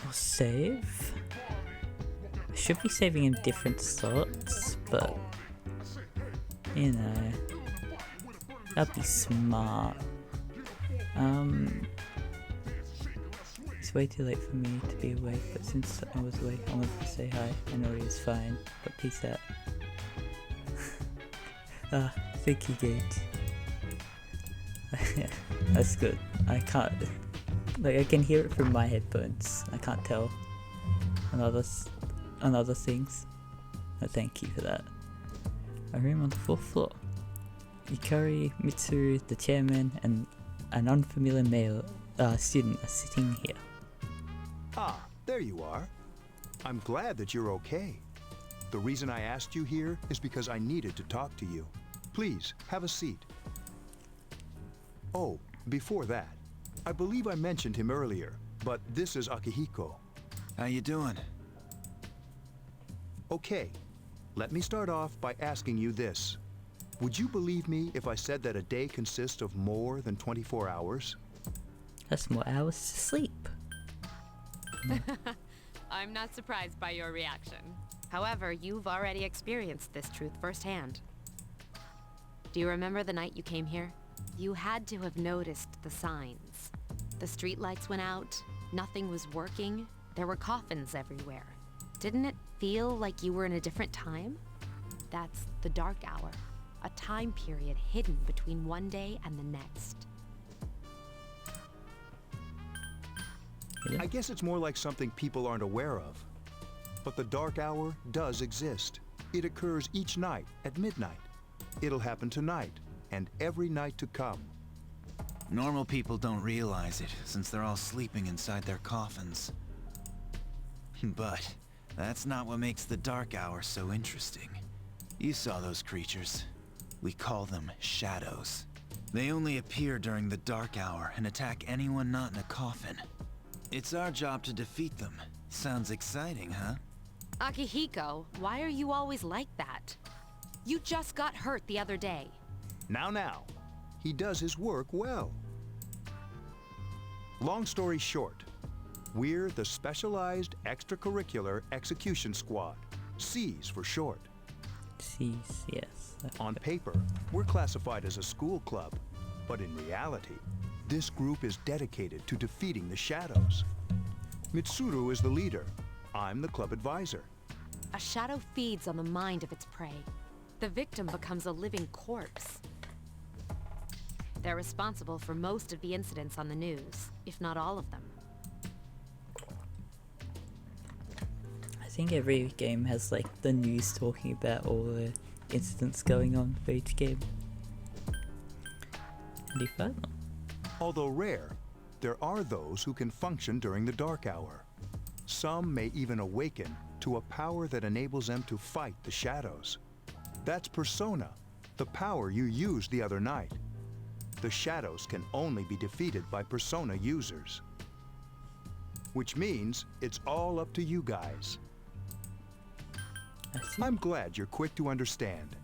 I'll save. I should be saving in different slots, but you know, that'd be smart. It's way too late for me to be awake, but since I was awake, I wanted to say hi. I know he was fine, but peace out. Thank you, Gage. That's good. I can't, like, I can hear it from my headphones. I can't tell on other things. No, thank you for that. A room on the 4th floor. Yukari, Mitsuru, the chairman, and an unfamiliar male student are sitting here. Ah, there you are. I'm glad that you're okay. The reason I asked you here is because I needed to talk to you. Please, have a seat. Oh, before that, I believe I mentioned him earlier, but this is Akihiko. How you doing? Okay, let me start off by asking you this. Would you believe me if I said that a day consists of more than 24 hours? That's more hours to sleep. I'm not surprised by your reaction. However, you've already experienced this truth firsthand. Do you remember the night you came here? You had to have noticed the signs. The streetlights went out, nothing was working, there were coffins everywhere. Didn't it feel like you were in a different time? That's the dark hour, a time period hidden between one day and the next. I guess it's more like something people aren't aware of. But the dark hour does exist. It occurs each night at midnight. It'll happen tonight, and every night to come. Normal people don't realize it, since they're all sleeping inside their coffins. But that's not what makes the Dark Hour so interesting. You saw those creatures. We call them shadows. They only appear during the Dark Hour and attack anyone not in a coffin. It's our job to defeat them. Sounds exciting, huh? Akihiko, why are you always like that? You just got hurt the other day. Now. He does his work well. Long story short, we're the Specialized Extracurricular Execution Squad. C's for short. C's, yes. On paper, we're classified as a school club, but in reality, this group is dedicated to defeating the shadows. Mitsuru is the leader. I'm the club advisor. A shadow feeds on the mind of its prey. The victim becomes a living corpse. They're responsible for most of the incidents on the news, if not all of them. I think every game has like the news talking about all the incidents going on for each game. And you find them. Although rare, there are those who can function during the Dark Hour. Some may even awaken to a power that enables them to fight the shadows. That's Persona, the power you used the other night. The shadows can only be defeated by Persona users. Which means it's all up to you guys. I'm glad you're quick to understand.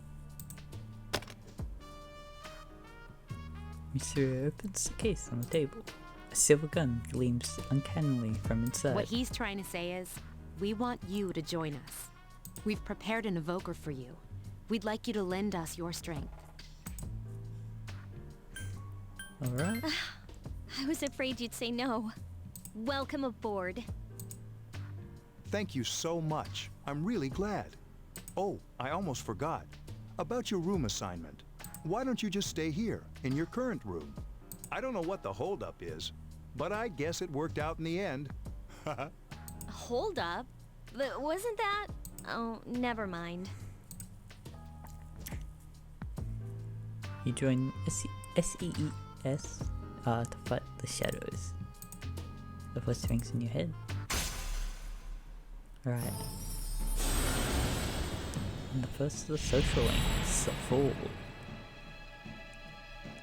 Mitsuru opens the case on the table. A silver gun gleams uncannily from inside. What he's trying to say is, we want you to join us. We've prepared an evoker for you. We'd like you to lend us your strength. Alright. I was afraid you'd say no. Welcome aboard. Thank you so much. I'm really glad. Oh, I almost forgot. About your room assignment. Why don't you just stay here, in your current room? I don't know what the holdup is, but I guess it worked out in the end. Hold up? Wasn't that? Oh, never mind. You join SEES to fight the shadows. The first rings in your head. Alright. And the first of the social links, the Fool.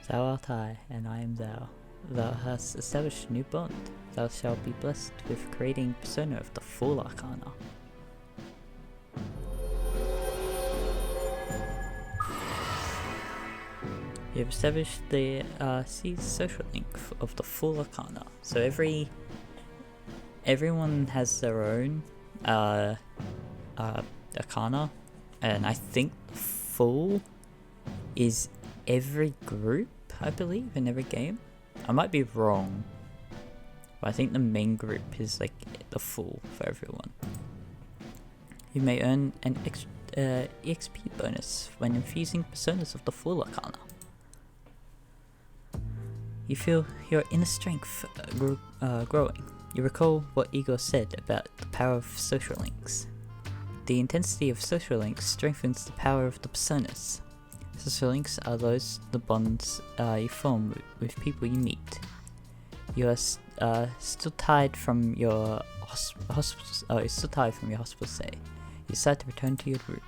Thou art I, and I am thou. Thou hast established a new bond. Thou shalt be blessed with creating persona of the Fool Arcana. You have established the social link of the Fool Arcana. So everyone has their own Arcana, and I think Fool is every group, I believe, in every game. I might be wrong, but I think the main group is like the Fool for everyone. You may earn an EXP bonus when infusing personas of the Fool Arcana. You feel your inner strength growing. You recall what Igor said about the power of social links. The intensity of social links strengthens the power of the personas. Social links are the bonds you form with people you meet. You are still tied from your hospital stay. You decide to return to your room.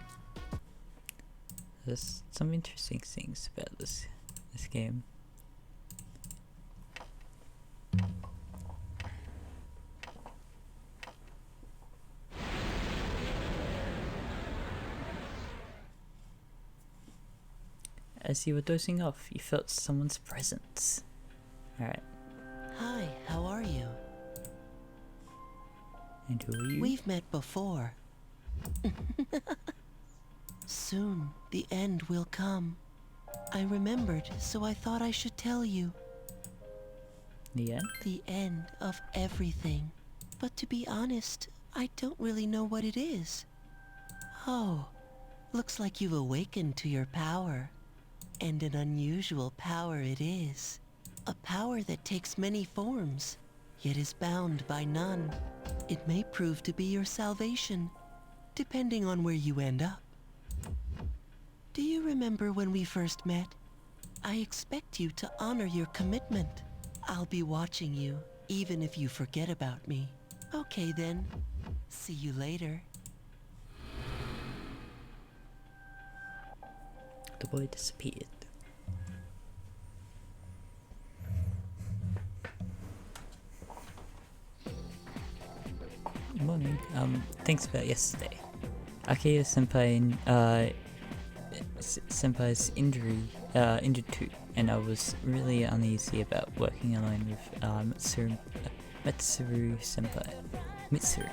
There's some interesting things about this game. As you were dozing off, you felt someone's presence. Alright. Hi, how are you? And who are you? We've met before. Soon, the end will come. I remembered, so I thought I should tell you. The end? The end of everything. But to be honest, I don't really know what it is. Oh, looks like you've awakened to your power. And an unusual power it is. A power that takes many forms, yet is bound by none. It may prove to be your salvation, depending on where you end up. Do you remember when we first met? I expect you to honor your commitment. I'll be watching you, even if you forget about me. Okay then. See you later. The boy disappeared. Morning. Thanks about yesterday. Akira senpai senpai's injured too, and I was really uneasy about working alone with Mitsuru senpai. Mitsuru.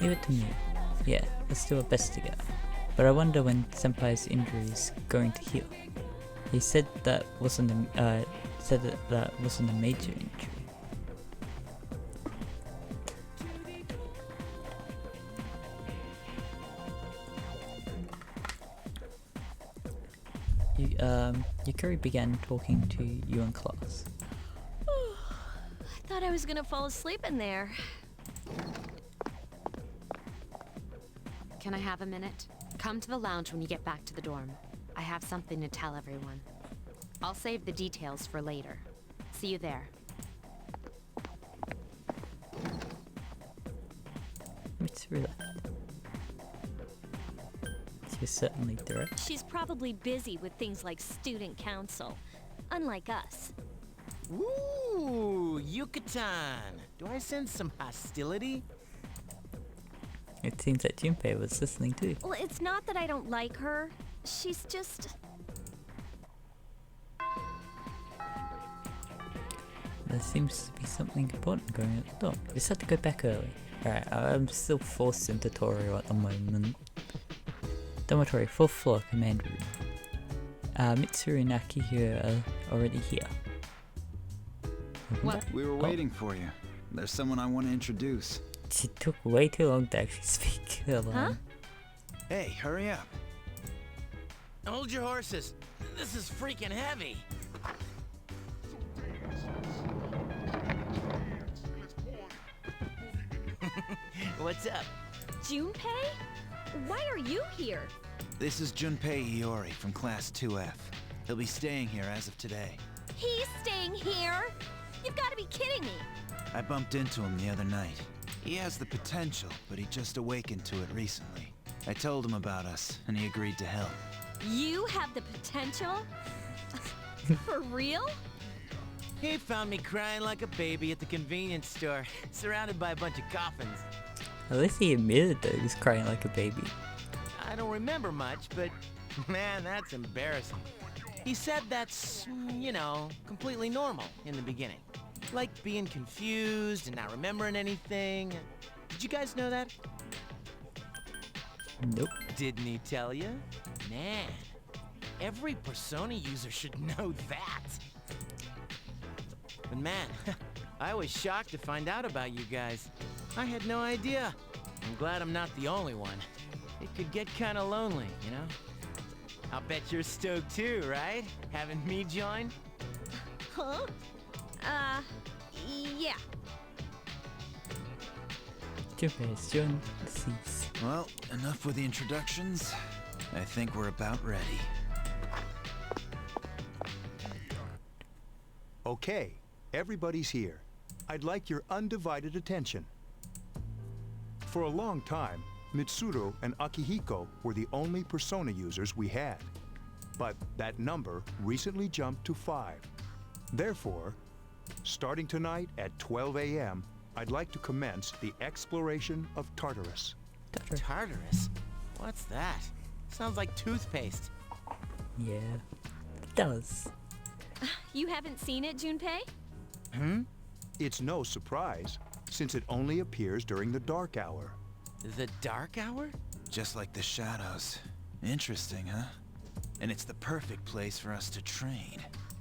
Leave it to me. Yeah, let's do our best together. But I wonder when senpai's injury is going to heal. He said that wasn't a major injury. Yukari began talking to you in class. I thought I was gonna fall asleep in there. Can I have a minute? Come to the lounge when you get back to the dorm. I have something to tell everyone. I'll save the details for later. See you there. Mitsuru left. She's certainly direct. She's probably busy with things like student council, unlike us. Ooh, Yucatan! Do I sense some hostility? It seems that Junpei was listening too. Well, it's not that I don't like her. She's just... There seems to be something important going on at the door. I just have to go back early. Alright, I'm still forced in tutorial at the moment. Dormitory, 4th floor, command room. Mitsuru and Akihiro are already here. What? We were waiting for you. There's someone I want to introduce. She took way too long to actually speak. Huh? Hey, hurry up. Hold your horses. This is freaking heavy. What's up? Junpei? Why are you here? This is Junpei Iori from Class 2F. He'll be staying here as of today. He's staying here? You've got to be kidding me. I bumped into him the other night. He has the potential, but he just awakened to it recently. I told him about us, and he agreed to help. You have the potential? For real? He found me crying like a baby at the convenience store, surrounded by a bunch of coffins. At least he admitted that he was crying like a baby. I don't remember much, but man, that's embarrassing. He said that's, you know, completely normal in the beginning. Like being confused and not remembering anything. Did you guys know that? Nope. Didn't he tell you? Man, every Persona user should know that. But man, I was shocked to find out about you guys. I had no idea. I'm glad I'm not the only one. It could get kinda lonely, you know? I'll bet you're stoked too, right? Having me join? Huh? Yeah. Junpei's joined the seats. Well, enough with the introductions. I think we're about ready. Okay, everybody's here. I'd like your undivided attention. For a long time, Mitsuru and Akihiko were the only Persona users we had. But that number recently jumped to 5. Therefore, starting tonight at 12 a.m., I'd like to commence the exploration of Tartarus. Tartarus? What's that? Sounds like toothpaste. Yeah, it does. You haven't seen it, Junpei? It's no surprise, since it only appears during the dark hour. The dark hour? Just like the shadows. Interesting, huh? And it's the perfect place for us to train.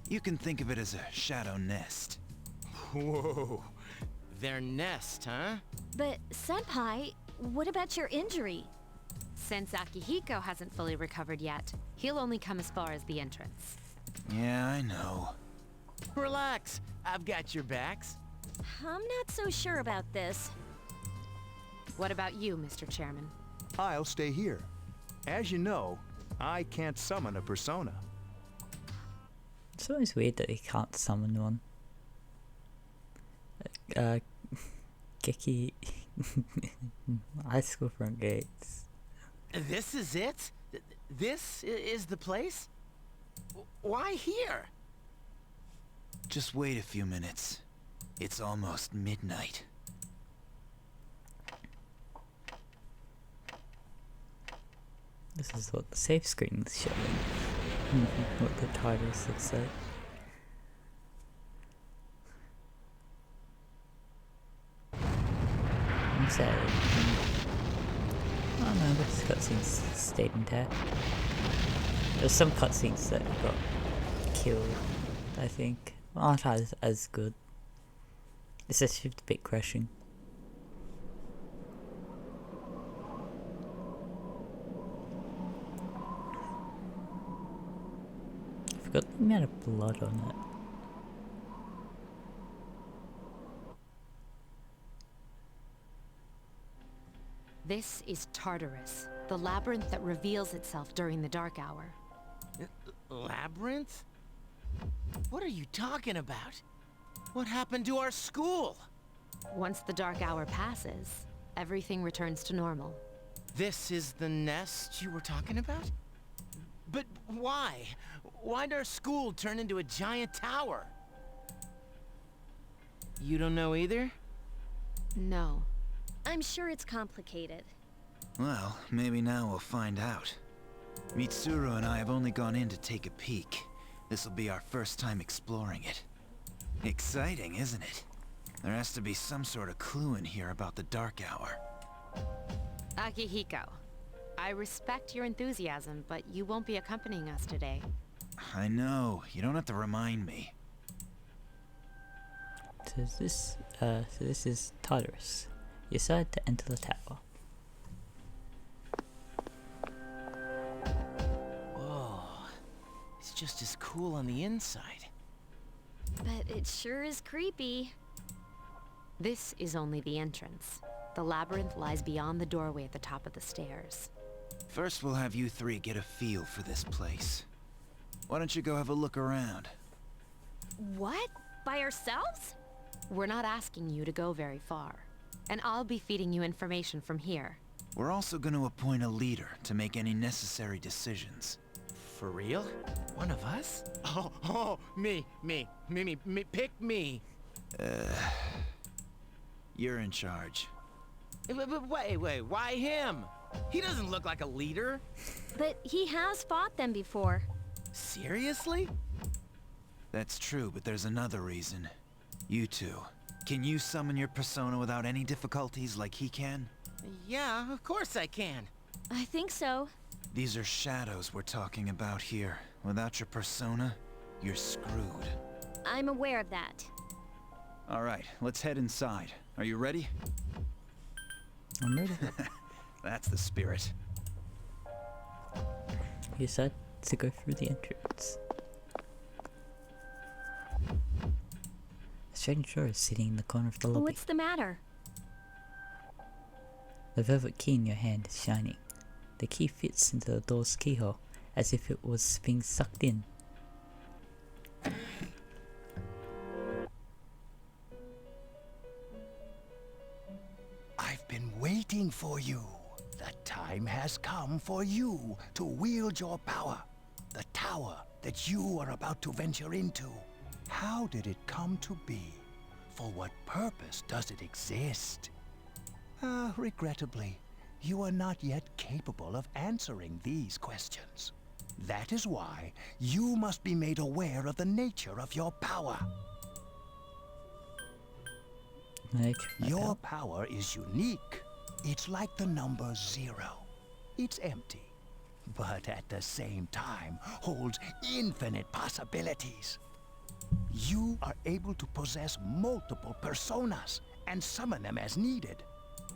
You can think of it as a shadow nest. Whoa. Their nest, huh? But, Senpai, what about your injury? Since Akihiko hasn't fully recovered yet, he'll only come as far as the entrance. Yeah, I know. Relax. I've got your backs. I'm not so sure about this. What about you, Mr. Chairman? I'll stay here. As you know, I can't summon a Persona. It's always weird that he can't summon one. Geki high school front gates. This is it? This is the place? Why here? Just wait a few minutes. It's almost midnight. This is what the save screen is showing. What the titles looks like. I'm sad. Oh no, this cutscenes stayed intact. There's some cutscenes that got killed, I think. Aren't as good. It's just a bit crashing. I forgot the amount of blood on it. This is Tartarus, the labyrinth that reveals itself during the dark hour. Labyrinth? What are you talking about? What happened to our school? Once the dark hour passes, everything returns to normal. This is the nest you were talking about? But why? Why'd our school turn into a giant tower? You don't know either? No. I'm sure it's complicated. Well, maybe now we'll find out. Mitsuru and I have only gone in to take a peek. This'll be our first time exploring it. Exciting, isn't it? There has to be some sort of clue in here about the dark hour. Akihiko, I respect your enthusiasm, but you won't be accompanying us today. I know, you don't have to remind me. So this is Tartarus. You decide to enter the tower. Whoa. It's just as cool on the inside. But it sure is creepy. This is only the entrance. The labyrinth lies beyond the doorway at the top of the stairs. First we'll have you three get a feel for this place. Why don't you go have a look around? What? By ourselves? We're not asking you to go very far. And I'll be feeding you information from here. We're also going to appoint a leader to make any necessary decisions. For real? One of us? Oh, me, pick me. You're in charge. But wait, why him? He doesn't look like a leader. But he has fought them before. Seriously? That's true, but there's another reason. You two. Can you summon your persona without any difficulties like he can? Yeah, of course I can. I think so. These are shadows we're talking about here. Without your persona, you're screwed. I'm aware of that. Alright, let's head inside. Are you ready? I'm ready. That's the spirit. You decide to go through the entrance. A strange door is sitting in the corner of the lobby. What's the matter? The velvet key in your hand is shining. The key fits into the door's keyhole as if it was being sucked in. I've been waiting for you. The time has come for you to wield your power. The tower that you are about to venture into. How did it come to be? For what purpose does it exist? Regrettably, you are not yet capable of answering these questions. That is why you must be made aware of the nature of your power. Your power is unique. It's like the number 0. It's empty, but at the same time holds infinite possibilities. You are able to possess multiple personas and summon them as needed.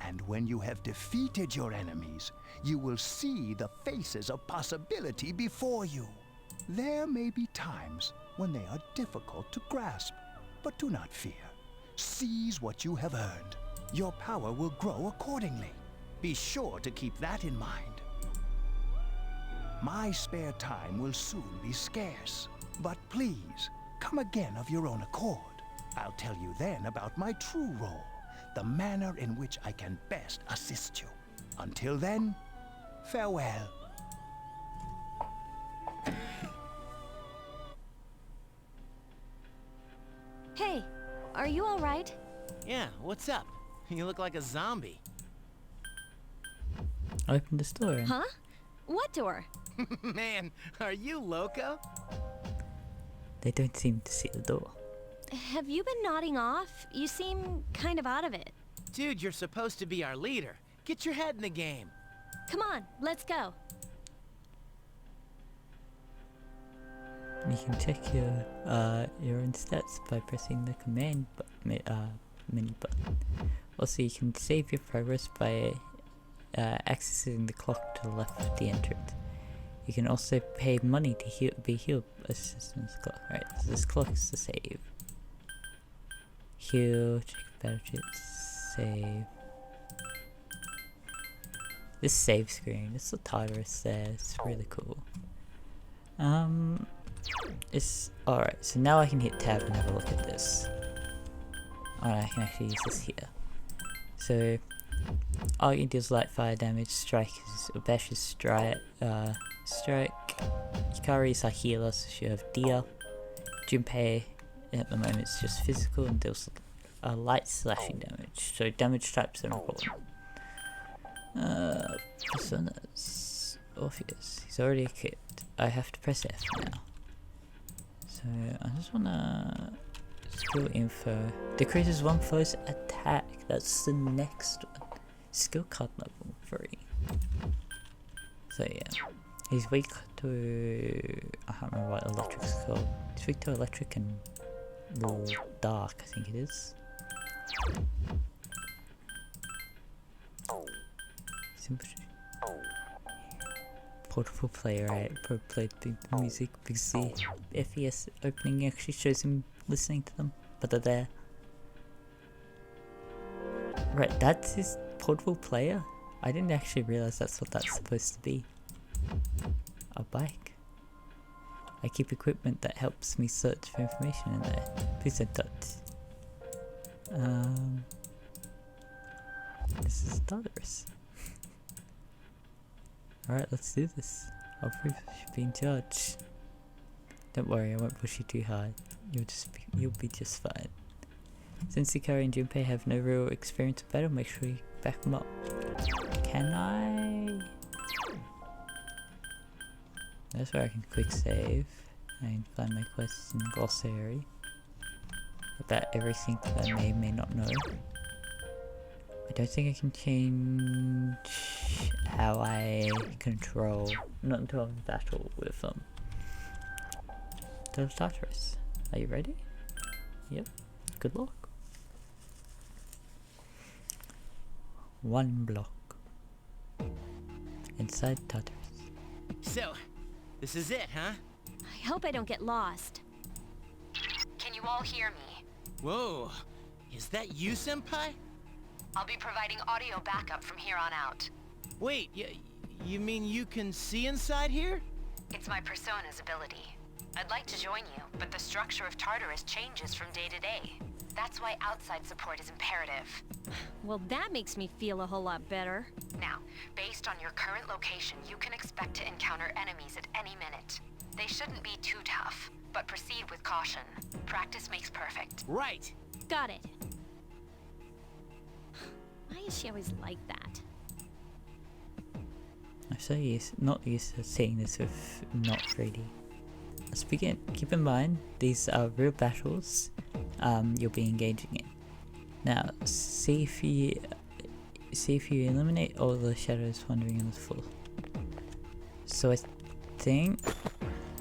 And when you have defeated your enemies, you will see the faces of possibility before you. There may be times when they are difficult to grasp, but do not fear. Seize what you have earned. Your power will grow accordingly. Be sure to keep that in mind. My spare time will soon be scarce. But please, come again of your own accord. I'll tell you then about my true role, the manner in which I can best assist you. Until then, farewell. Hey, are you alright? Yeah, what's up? You look like a zombie. Open the door. Huh? What door? Man, are you loco? They don't seem to see the door. Have you been nodding off? You seem kind of out of it. Dude, you're supposed to be our leader. Get your head in the game. Come on, let's go. You can check your own stats by pressing the command menu button. Also, you can save your progress by accessing the clock to the left of the entrance. You can also pay money to be healed assistance clock. Right, so this clock is to save. Heal, check battle chips, save. This save screen, it's the Tartarus there, it's really cool. It's alright, so now I can hit tab and have a look at this. Alright, I can actually use this here. So, Arcane deals light fire damage, Strike is Bash is strike. Hikari is our healer, so she have Dia. Junpei at the moment is just physical and deals light slashing damage, so damage types are important. Personas. Orpheus, he's already equipped. I have to press F now. So I just wanna skill info. Decreases one foe's attack. That's the next one. Skill card level 3. So yeah. He's weak to I can't remember what electric's called. He's weak to electric and dark, I think it is. Simple. Portable player, right? Probably played the music because the FES opening actually shows him listening to them, but they're there. Right, that's his portable player? I didn't actually realize that's what that's supposed to be. A bike. I keep equipment that helps me search for information in there. Please don't touch. This is Tartarus. Alright, let's do this. I'll prove you being judged. Don't worry, I won't push you too hard. You'll be just fine. Since Hikari and Junpei have no real experience with battle, make sure you back them up. Can I? That's where I can quick save. I can find my quests in glossary about everything that I may not know. I don't think I can change how I control, not until I'm in battle with the Tartarus. Are you ready? Yep. Good luck. 1 block. Inside Tartarus. So, this is it, huh? I hope I don't get lost. Can you all hear me? Whoa, is that you, Senpai? I'll be providing audio backup from here on out. Wait, you mean you can see inside here? It's my persona's ability. I'd like to join you, but the structure of Tartarus changes from day to day. That's why outside support is imperative. Well, that makes me feel a whole lot better. Now, based on your current location, you can expect to encounter enemies at any minute. They shouldn't be too tough, but proceed with caution. Practice makes perfect. Right. Got it. Why is she always like that? I'm so not used to seeing this with not 3D. Let's begin. Keep in mind, these are real battles you'll be engaging in. Now, see if you eliminate all the shadows wandering on the floor. So I think,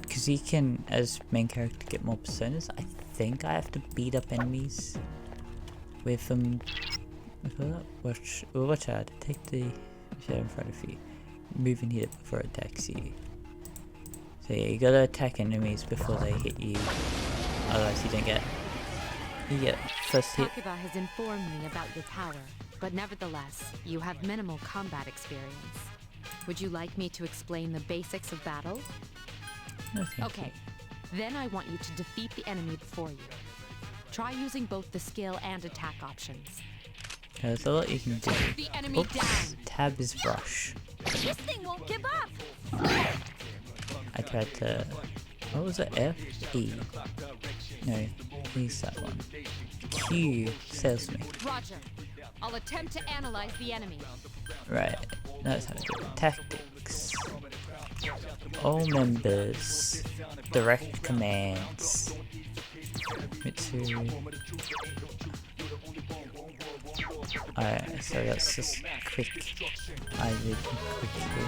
because you can, as main character, get more personas, I think I have to beat up enemies with watch out, take the shadow in front of you. Move and hit it before it attacks you. So yeah, you gotta attack enemies before they hit you, otherwise you don't get first hit. Takuba has informed me about your power, but nevertheless, you have minimal combat experience. Would you like me to explain the basics of battle? No, thank okay, Then I want you to defeat the enemy before you. Try using both the skill and attack options. There's a lot you can do. The enemy Oops. down. Tab is brush. This thing won't give up. I tried to... What was it? F? E? No, E's that one. Q sells me. Roger. I'll attempt to analyze the enemy. Right, that's how to do it. Tactics. All members. Direct commands. Mitsu. Alright, so that's just quick. I did quickly.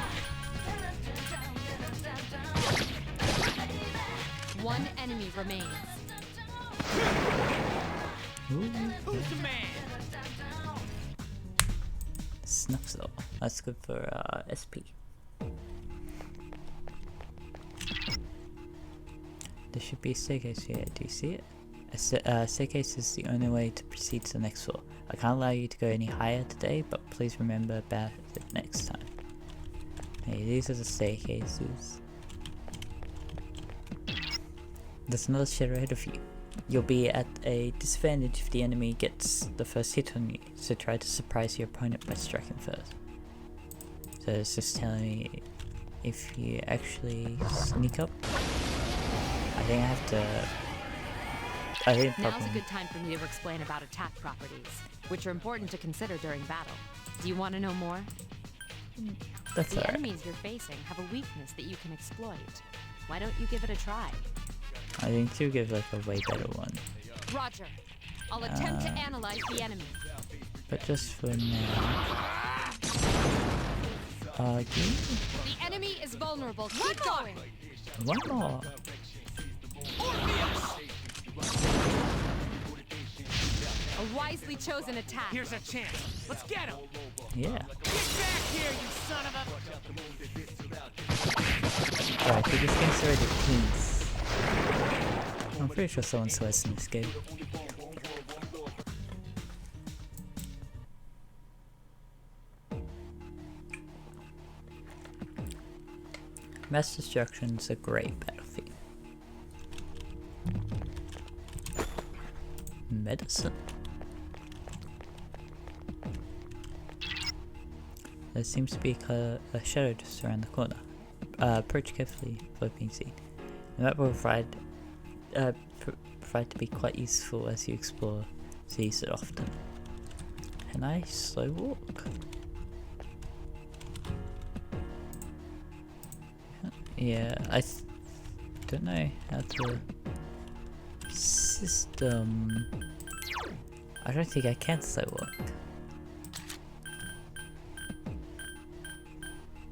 One enemy remains. Who's the man? Snuffle. That's good for SP. There should be a staircase here. Do you see it? A staircase is the only way to proceed to the next floor. I can't allow you to go any higher today, but please remember about it next time. Hey, these are the staircases. There's another shadow ahead of you. You'll be at a disadvantage if the enemy gets the first hit on you, so try to surprise your opponent by striking first. So it's just telling me if you actually sneak up. I think I have to... I think Now's probably... a good time for me to explain about attack properties, which are important to consider during battle. Do you want to know more? That's the alright. enemies you're facing have a weakness that you can exploit. Why don't you give it a try? I think you'll give like a way better one. Roger. I'll attempt to analyze the enemy. But just for now... The enemy is vulnerable. Keep going. One more. A wisely chosen attack. Here's a chance. Let's get him. Yeah. Get back here, you son of a... Right, so this game's already teens. I'm pretty sure someone swears in this game. Mass Destruction's a great battlefield. Medicine. There seems to be a shadow just around the corner. Approach carefully for being seen. The map will provide to be quite useful as you explore, so use it often. Can I slow walk? Yeah, I don't know how to system. I don't think I can slow walk.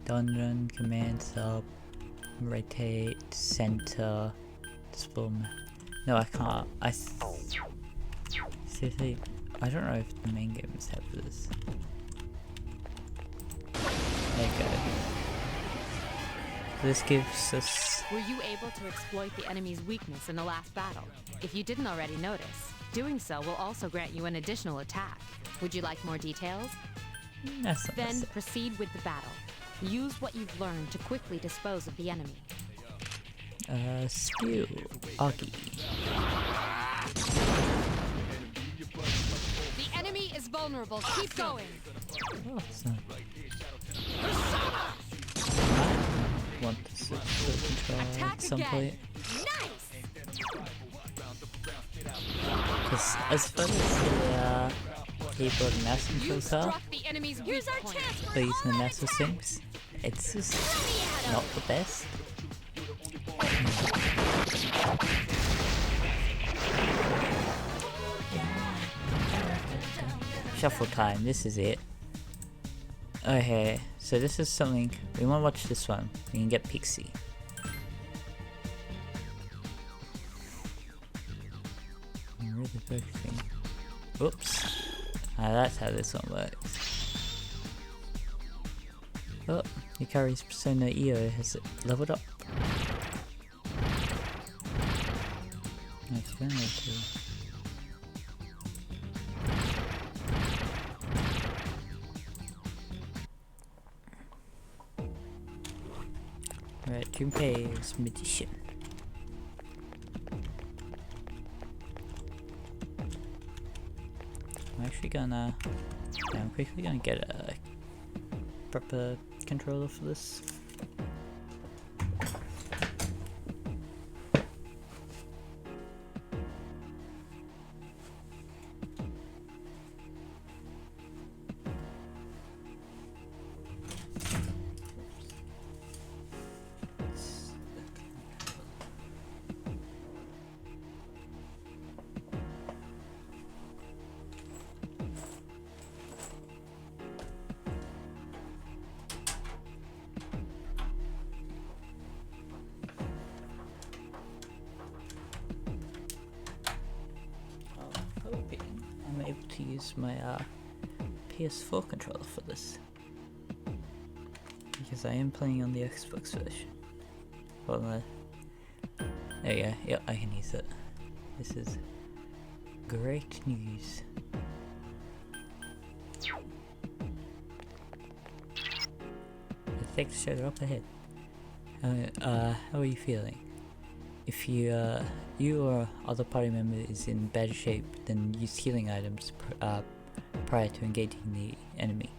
Dungeon, command sub, rotate, center, display. No, I can't. Seriously, I don't know if the main games have this. There you go. This gives us... Were you able to exploit the enemy's weakness in the last battle? If you didn't already notice, doing so will also grant you an additional attack. Would you like more details? That's not Then necessary. proceed with the battle. Use what you've learned to quickly dispose of the enemy. Spew. Augie. The enemy is vulnerable. Keep going. Oh, so... I want to switch to control Attack at some again. point. Nice. Because as fun as the keyboard and mouse controls are, Struck the enemy's Here's our chance. for using the mouse things, it's just not the best. Shuffle time, this is it. Okay, so this is something, we want to watch this one, we can get Pixie. Really focusing. Oops. That's how this one works. Oh, Yukari's Persona EO has leveled up. That's very cool. Right, Junpei's Magician. I'm actually gonna... Yeah, I'm quickly gonna get a proper controller for this. I'm able to use my PS4 controller for this, because I am playing on the Xbox version. Hold on. There you go. Yep, I can use it. This is great news. Thanks, shut up ahead. How are you feeling? If you or other party member is in better shape, then use healing items prior to engaging the enemy.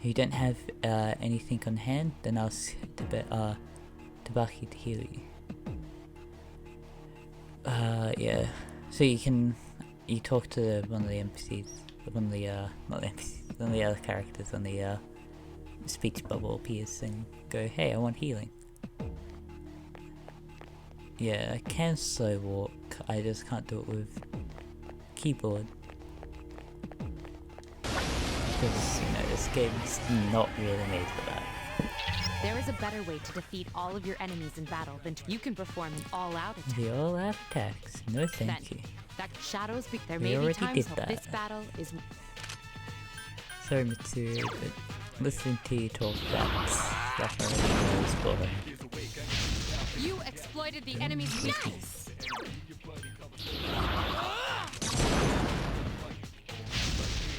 If you don't have anything on hand, then ask Tabaki to heal you. Yeah. So you talk to one of the NPCs, one of the not the NPCs, one of the other characters on the speech bubble appears and go, "Hey, I want healing." Yeah, I can slow walk, I just can't do it with keyboard. Because, you know, this game's not really made for that. There is a better way to defeat all of your enemies in battle than you can perform an all-out attack. The all-out attacks? No thank you. That shadows there We may be already times did how that. this battle is... Sorry Mitsuru, but listening to you talk about stuff already is boring. You exploited the enemy's weakness.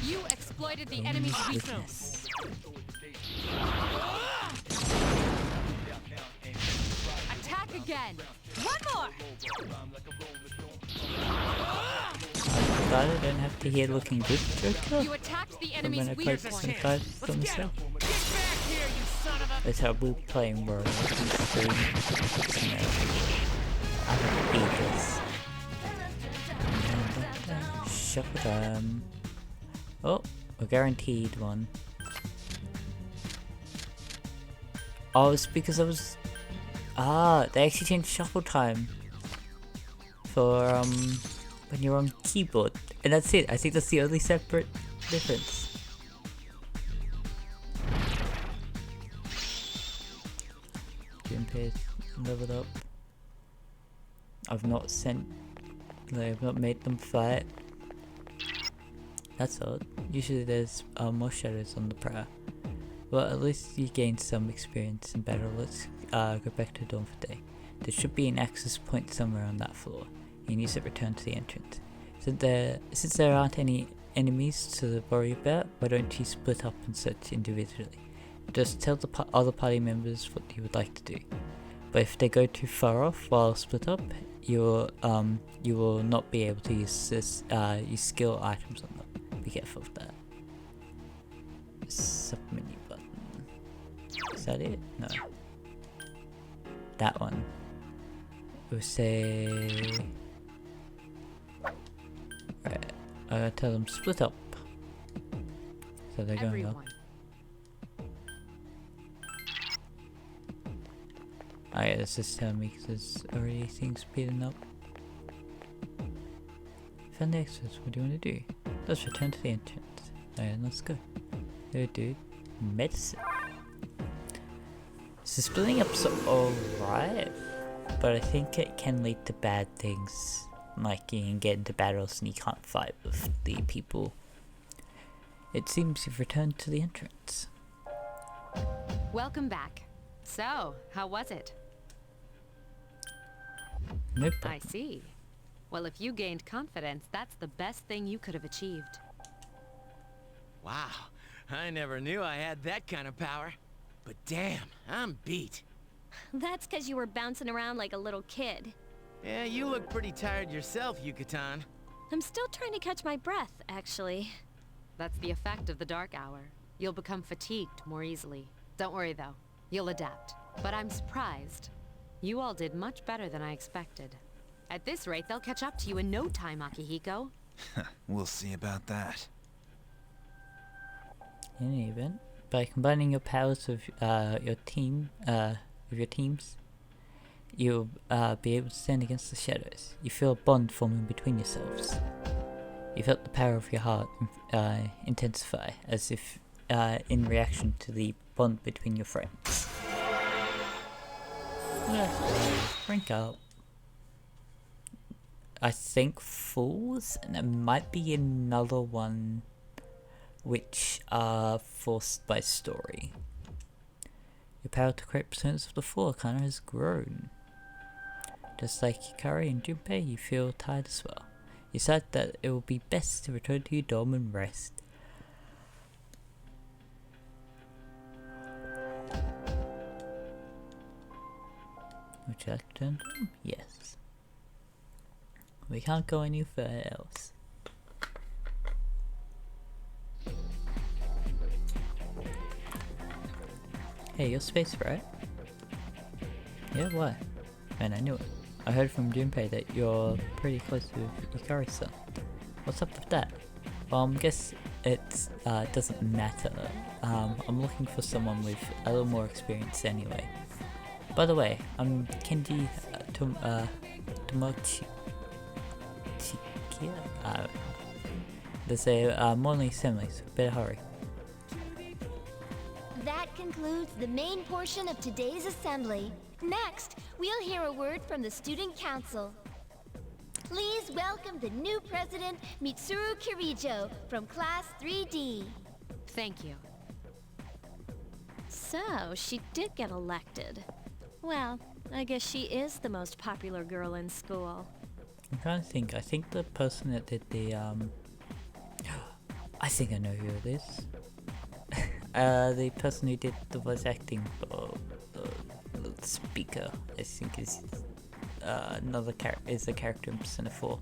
You exploited the enemy's weakness. Attack again. One more. I don't have to hear looking good, Joker. You attacked the enemy's When I weak play point. for myself. That's how we're playing World. You know, I can beat this. Shuffle time. Oh, we're guaranteed one. Oh, it's because I was... they actually changed shuffle time for when you're on keyboard, and that's it. I think that's the only separate difference. Gameplay leveled up. I've not made them fight. That's odd. Usually there's more shadows on the prow. Well, at least you gained some experience in battle. Let's go back to Dawn for Day. There should be an access point somewhere on that floor. You can use it to return to the entrance. Since there aren't any enemies to worry about, why don't you split up and search individually? Just tell the other party members what you would like to do. But if they go too far off while split up, you will not be able to use use skill items on them. Be careful of that. Submenu button. Is that it? No. That one. We'll say... Right. I gotta tell them split up. So they're going up. Oh yeah, this is telling me because there's already things speeding up. Found the exits, what do you want to do? Let's return to the entrance. Alright, let's go. There, dude. Medicine. So splitting up's alright, but I think it can lead to bad things. Like you can get into battles and you can't fight with the people. It seems you've returned to the entrance. Welcome back. So, how was it? Nope. I see. Well, if you gained confidence, that's the best thing you could have achieved. Wow, I never knew I had that kind of power. But damn, I'm beat. That's because you were bouncing around like a little kid. Yeah, you look pretty tired yourself, Yucatan. I'm still trying to catch my breath, actually. That's the effect of the dark hour. You'll become fatigued more easily. Don't worry though, you'll adapt. But I'm surprised. You all did much better than I expected. At this rate, they'll catch up to you in no time, Akihiko. We'll see about that. In any event, by combining your powers with your teams, you'll be able to stand against the shadows. You feel a bond forming between yourselves. You felt the power of your heart intensify, as if in reaction to the bond between your friends. Drink up. I think Fools, and there might be another one which are forced by story. Your power to create personas of the Four Arcana has grown. Just like Hikari and Junpei, you feel tired as well. You decide that it will be best to return to your dorm and rest. Would you like to turn? Yes. We can't go anywhere else. Hey, you're space, right? Yeah, why? Man, I knew it. I heard from Junpei that you're pretty close to Hikari-san. What's up with that? Guess it doesn't matter. I'm looking for someone with a little more experience anyway. By the way, I'm Kenji Tomochi. There's a morning assembly, so better hurry. That concludes the main portion of today's assembly. Next, we'll hear a word from the Student Council. Please welcome the new president, Mitsuru Kirijo, from Class 3D. Thank you. So, she did get elected. Well, I guess she is the most popular girl in school. I'm trying to think. I think the person that did the I think I know who it is. The person who did the voice acting for the speaker, I think is another is a character in Persona 4.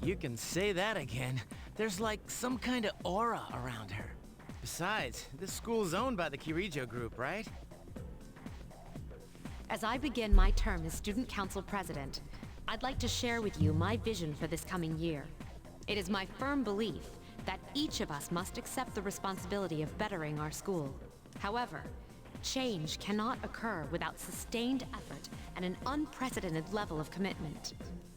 You can say that again. There's like some kind of aura around her. Besides, this school is owned by the Kirijo group, right? As I begin my term as Student Council President, I'd like to share with you my vision for this coming year. It is my firm belief that each of us must accept the responsibility of bettering our school. However, change cannot occur without sustained effort and an unprecedented level of commitment.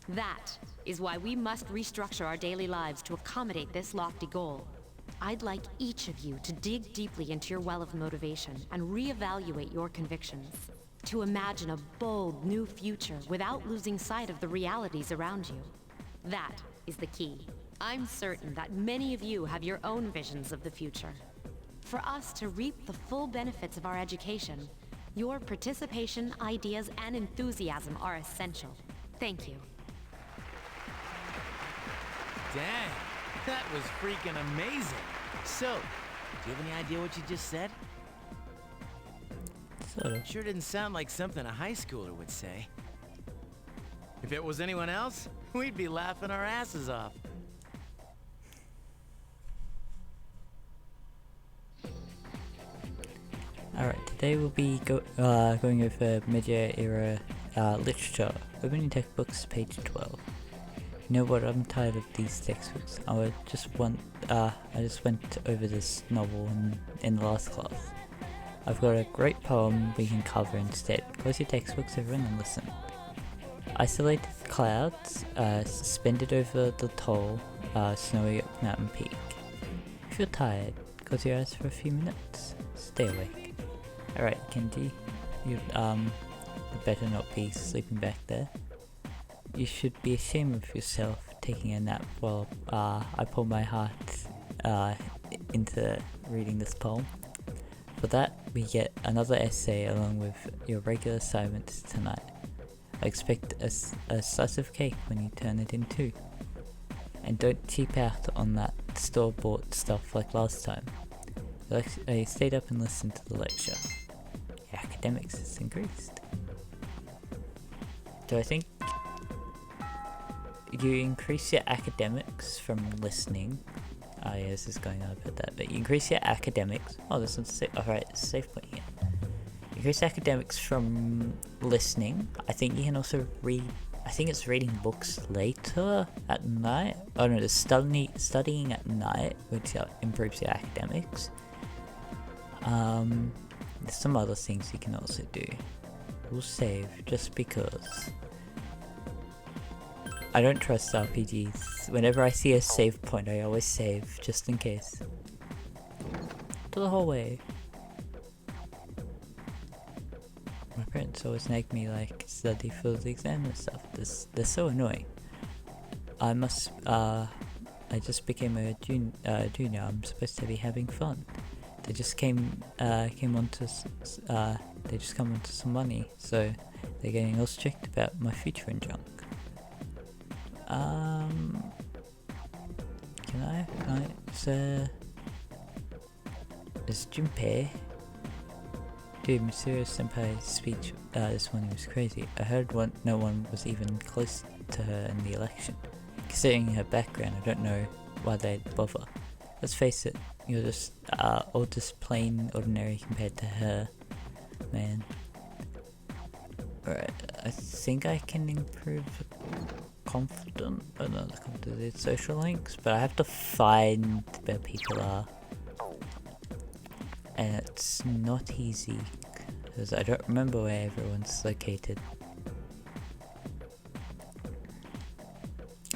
That is why we must restructure our daily lives to accommodate this lofty goal. I'd like each of you to dig deeply into your well of motivation and reevaluate your convictions. To imagine a bold new future without losing sight of the realities around you. That is the key. I'm certain that many of you have your own visions of the future. For us to reap the full benefits of our education, your participation, ideas, and enthusiasm are essential. Thank you. Dang, that was freaking amazing. So, do you have any idea what you just said? Sort of. Sure didn't sound like something a high schooler would say. If it was anyone else, we'd be laughing our asses off. Alright, today we'll be going over Meiji era literature. Opening textbooks, page 12. You know what? I'm tired of these textbooks. I just went over this novel in the last class. I've got a great poem we can cover instead. Close your textbooks, everyone, and listen. Isolated clouds suspended over the tall, snowy mountain peak. If you're tired, close your eyes for a few minutes. Stay awake. Alright, Kenji, you better not be sleeping back there. You should be ashamed of yourself taking a nap while I pour my heart into reading this poem. For that, we get another essay along with your regular assignments tonight. I expect a slice of cake when you turn it in too. And don't cheap out on that store-bought stuff like last time. I stayed up and listened to the lecture. Your academics has increased. Do I think you increase your academics from listening, Oh yeah, this is going on about that. But you increase your academics. Oh, there's some alright, safe point here. Increase academics from listening. I think you can also read. I think it's reading books later at night. Oh no, there's studying at night, which improves your academics. There's some other things you can also do. We'll save just because. I don't trust RPGs. Whenever I see a save point, I always save just in case. To the hallway. My parents always make me like study for the exam and stuff. They're so annoying. I just became a junior. I'm supposed to be having fun. They just came onto some money, so they're getting all strict about my future and junk. Can I? There's Junpei. Dude, Mysterious Senpai's speech this morning was crazy. I heard no one was even close to her in the election. Considering her background, I don't know why they'd bother. Let's face it, you're just all just plain ordinary compared to her, man. Alright, I think I can improve confident social links, but I have to find where people are. And it's not easy, because I don't remember where everyone's located.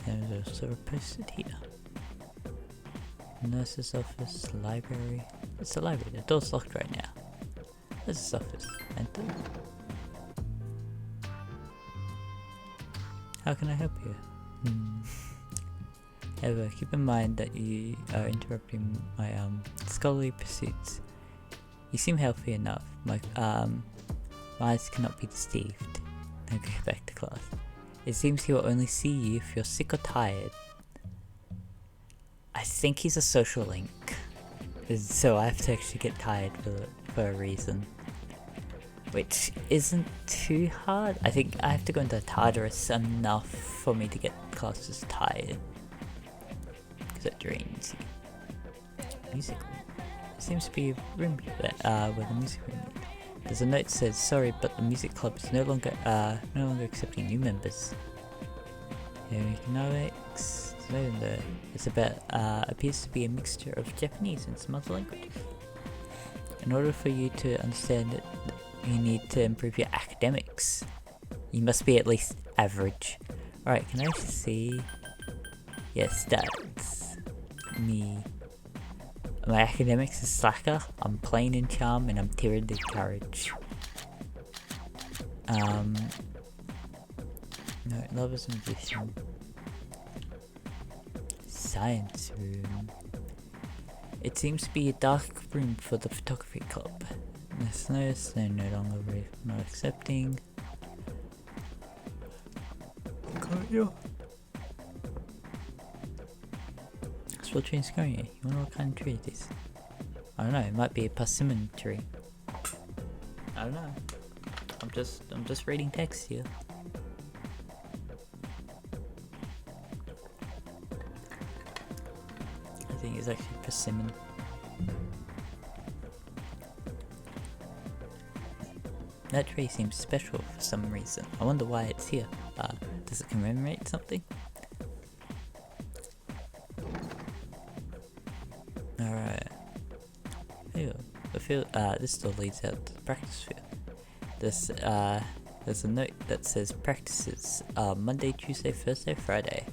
There's also a posted here. Nurse's office, library. It's the library, the door's locked right now. Nurse's office, enter. How can I help you? However, keep in mind that you are interrupting my scholarly pursuits. You seem healthy enough. My eyes cannot be deceived. Now go back to class. It seems he will only see you if you're sick or tired. I think he's a social link, so I have to actually get tired for a reason. Which isn't too hard. I think I have to go into Tartarus enough for me to get classes tired. Because it drains you. Music room. There seems to be a room where the music room is. There's a note that says, sorry, but the music club is no longer accepting new members. Economics. It's about appears to be a mixture of Japanese and some other languages. In order for you to understand it, you need to improve your academics. You must be at least average. Alright, can I see? Yes, that's me. My academics is slacker, I'm plain in charm, and I'm tiered in courage. No, love is a magician. Science room. It seems to be a dark room for the photography club. They're no longer not accepting. Spell tree is going here. You wonder what kind of tree it is? I don't know, it might be a persimmon tree. I don't know. I'm just reading text here. I think it's actually persimmon. That tree seems special for some reason. I wonder why it's here. Does it commemorate something? Alright. This still leads out to the practice field. There's a note that says practices Monday, Tuesday, Thursday, Friday.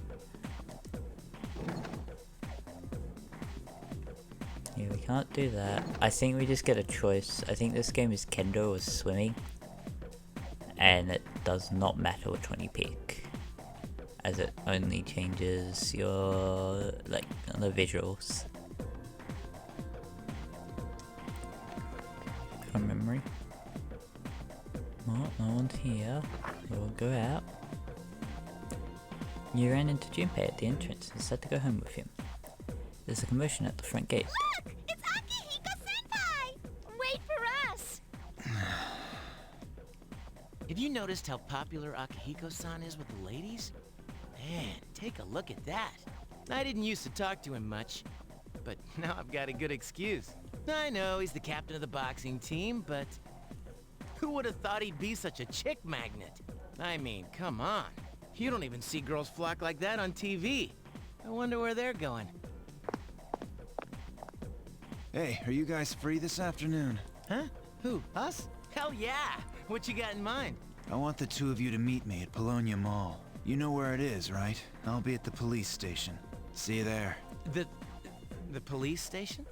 Yeah, we can't do that. I think we just get a choice. I think this game is kendo or swimming. And it does not matter which one you pick. As it only changes your, like, the visuals. From memory. Well, no one's here. So we'll go out. You ran into Junpei at the entrance and decided to go home with him. There's a commotion at the front gate. Look! It's Akihiko-senpai! Wait for us! Have you noticed how popular Akihiko-san is with the ladies? Man, take a look at that. I didn't used to talk to him much, but now I've got a good excuse. I know he's the captain of the boxing team, but who would have thought he'd be such a chick magnet? I mean, come on. You don't even see girls flock like that on TV. I wonder where they're going. Hey, are you guys free this afternoon? Huh? Who? Us? Hell yeah! What you got in mind? I want the two of you to meet me at Polonia Mall. You know where it is, right? I'll be at the police station. See you there. The police station?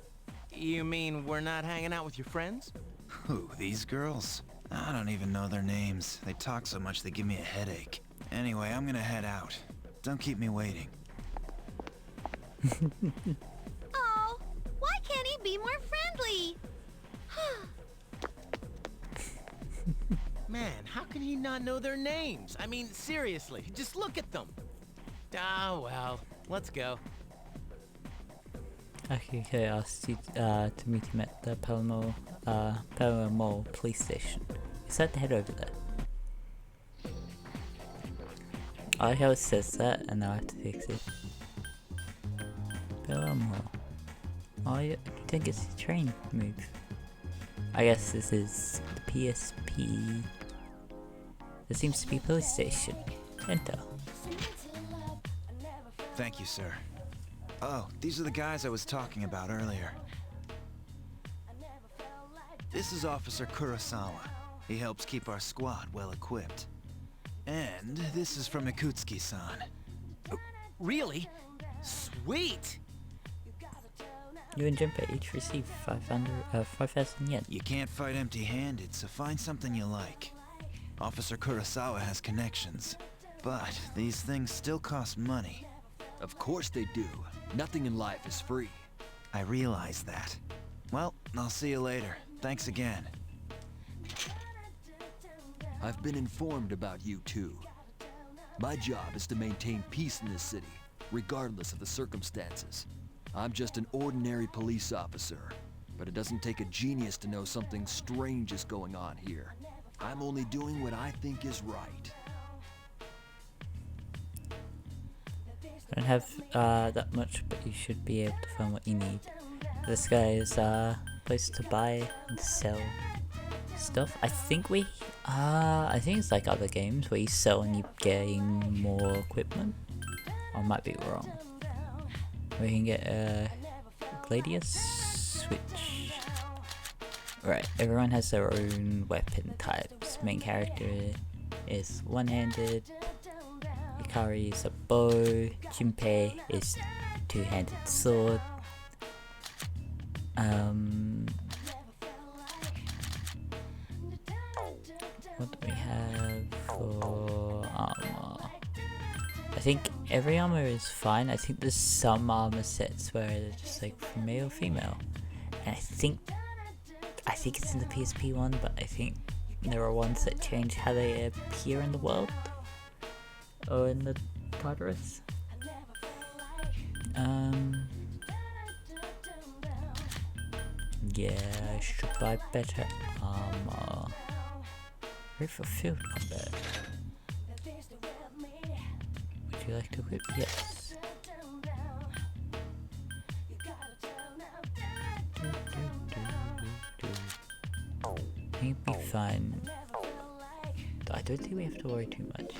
You mean we're not hanging out with your friends? Who, these girls? I don't even know their names. They talk so much they give me a headache. Anyway, I'm gonna head out. Don't keep me waiting. Oh, why can't he be more friendly? Man, how can he not know their names? I mean, seriously, just look at them. Ah, well, let's go. Okay, I asked you to meet him at the Palermo Mall police station. Is that the head over there? I like how it says that, and now I have to fix it. Palermo. Oh, you don't get the train move. I guess this is the PSP. There seems to be a police station. Enter. Thank you, sir. Oh, these are the guys I was talking about earlier. This is Officer Kurosawa. He helps keep our squad well equipped. And this is from Ikutsuki-san. Really? Sweet! You and Junpei each receive 5,000 yen. You can't fight empty-handed, so find something you like. Officer Kurosawa has connections, but these things still cost money. Of course they do. Nothing in life is free. I realize that. Well, I'll see you later. Thanks again. I've been informed about you two. My job is to maintain peace in this city, regardless of the circumstances. I'm just an ordinary police officer, but it doesn't take a genius to know something strange is going on here. I'm only doing what I think is right. I don't have that much, but you should be able to find what you need. This guy is a place to buy and sell stuff. I think it's like other games where you sell and you gain more equipment. I might be wrong. We can get a Gladius switch. Right, everyone has their own weapon types. Main character is one-handed. Ikari is a bow. Junpei is two-handed sword. What do we have for armor? I think every armor is fine. I think there's some armor sets where they're just like for male or female. And I think it's in the PSP one, but I think there are ones that change how they appear in the world. Or in the Tartarus. Yeah, I should buy better armor. Ready for field combat. Would you like to equip? Yes. I think it'd be fine. I don't think we have to worry too much.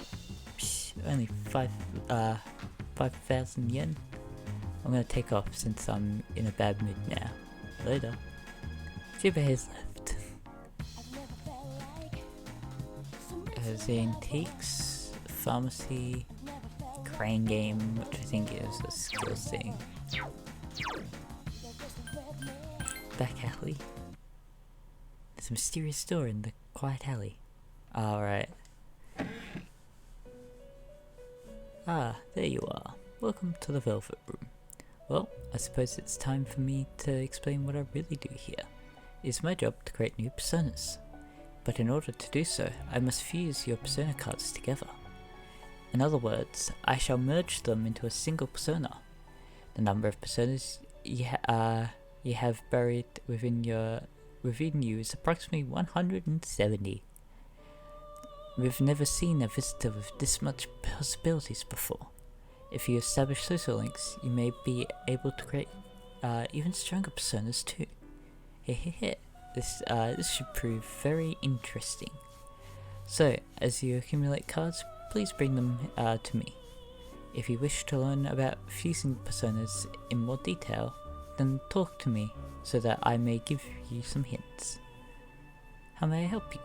Psh, only 5,000 yen. I'm gonna take off since I'm in a bad mood now. Later. Junpei has left. There's the antiques, pharmacy, crane game, which I think is a skill thing. Back alley. There's a mysterious store in the quiet alley. Alright. Ah, there you are. Welcome to the Velvet Room. Well, I suppose it's time for me to explain what I really do here. It's my job to create new personas. But in order to do so, I must fuse your persona cards together. In other words, I shall merge them into a single persona. The number of personas you have buried within you is approximately 170. We've never seen a visitor with this much possibilities before. If you establish social links, you may be able to create even stronger personas too. Hehehe. This should prove very interesting. So, as you accumulate cards, please bring them to me. If you wish to learn about fusing personas in more detail, then talk to me so that I may give you some hints. How may I help you?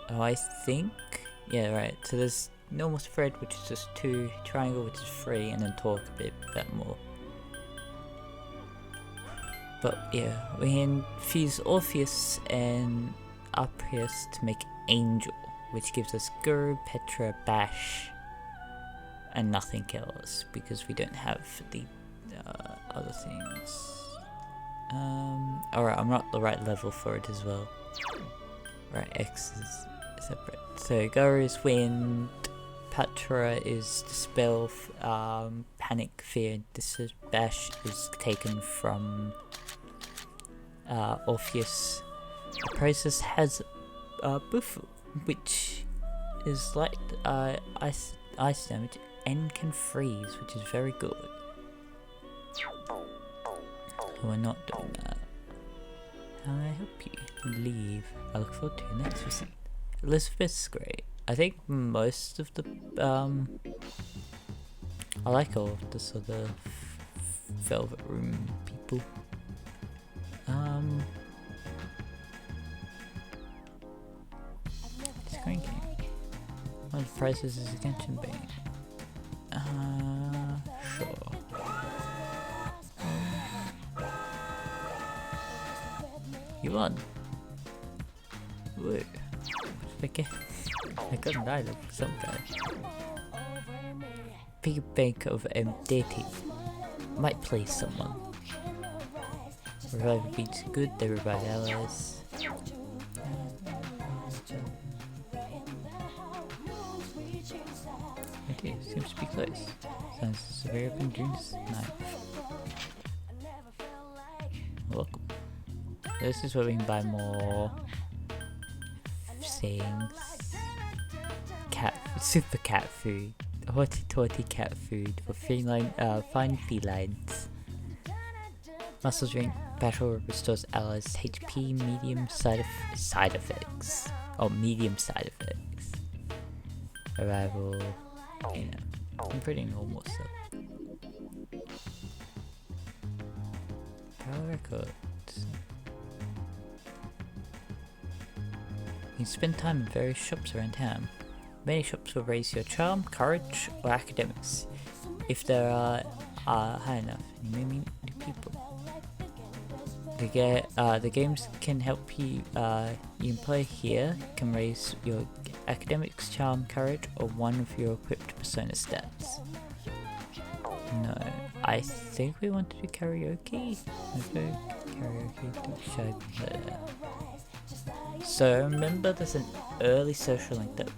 Oh, I think... yeah, right. So there's normal thread, which is just 2, triangle, which is 3, and then talk a bit more. But yeah, we can fuse Orpheus and Aprius to make Angel, which gives us Guru, Petra, Bash, and nothing else, because we don't have the other things. Alright, I'm not the right level for it as well. Right, X is separate. So Guru is Wind, Petra is Dispel, Panic, Fear, Bash is taken from Orpheus. The process has Bufu, which is like ice damage and can freeze, which is very good. We're not doing that. How may I help you? Leave. I look forward to your next visit. Elizabeth's great. I think most of the I like all of the sort of Velvet Room people. Screen game. One of the prices is attention being. Sure. You won. Woo. Okay. I couldn't die like some guy. Big bank of dating. Might play someone. Revive beats good, they revive allies. It is, seems to be close. Sounds severe open dreams. Nice. Welcome. This is where we can buy more things. Super cat food. Horty cat food for fine felines. Muscle drink. Battle restores allies HP. Medium side effects. Oh, medium side effects. Arrival. You know, some pretty normal stuff. Power records. You can spend time in various shops around town. Many shops will raise your charm, courage, or academics. If there are high enough, you may meet new people. The games can help you. You can play here. Can raise your academics, charm, courage, or one of your equipped persona stats. No, I think we want to do karaoke. Karaoke. So remember, there's an early social link that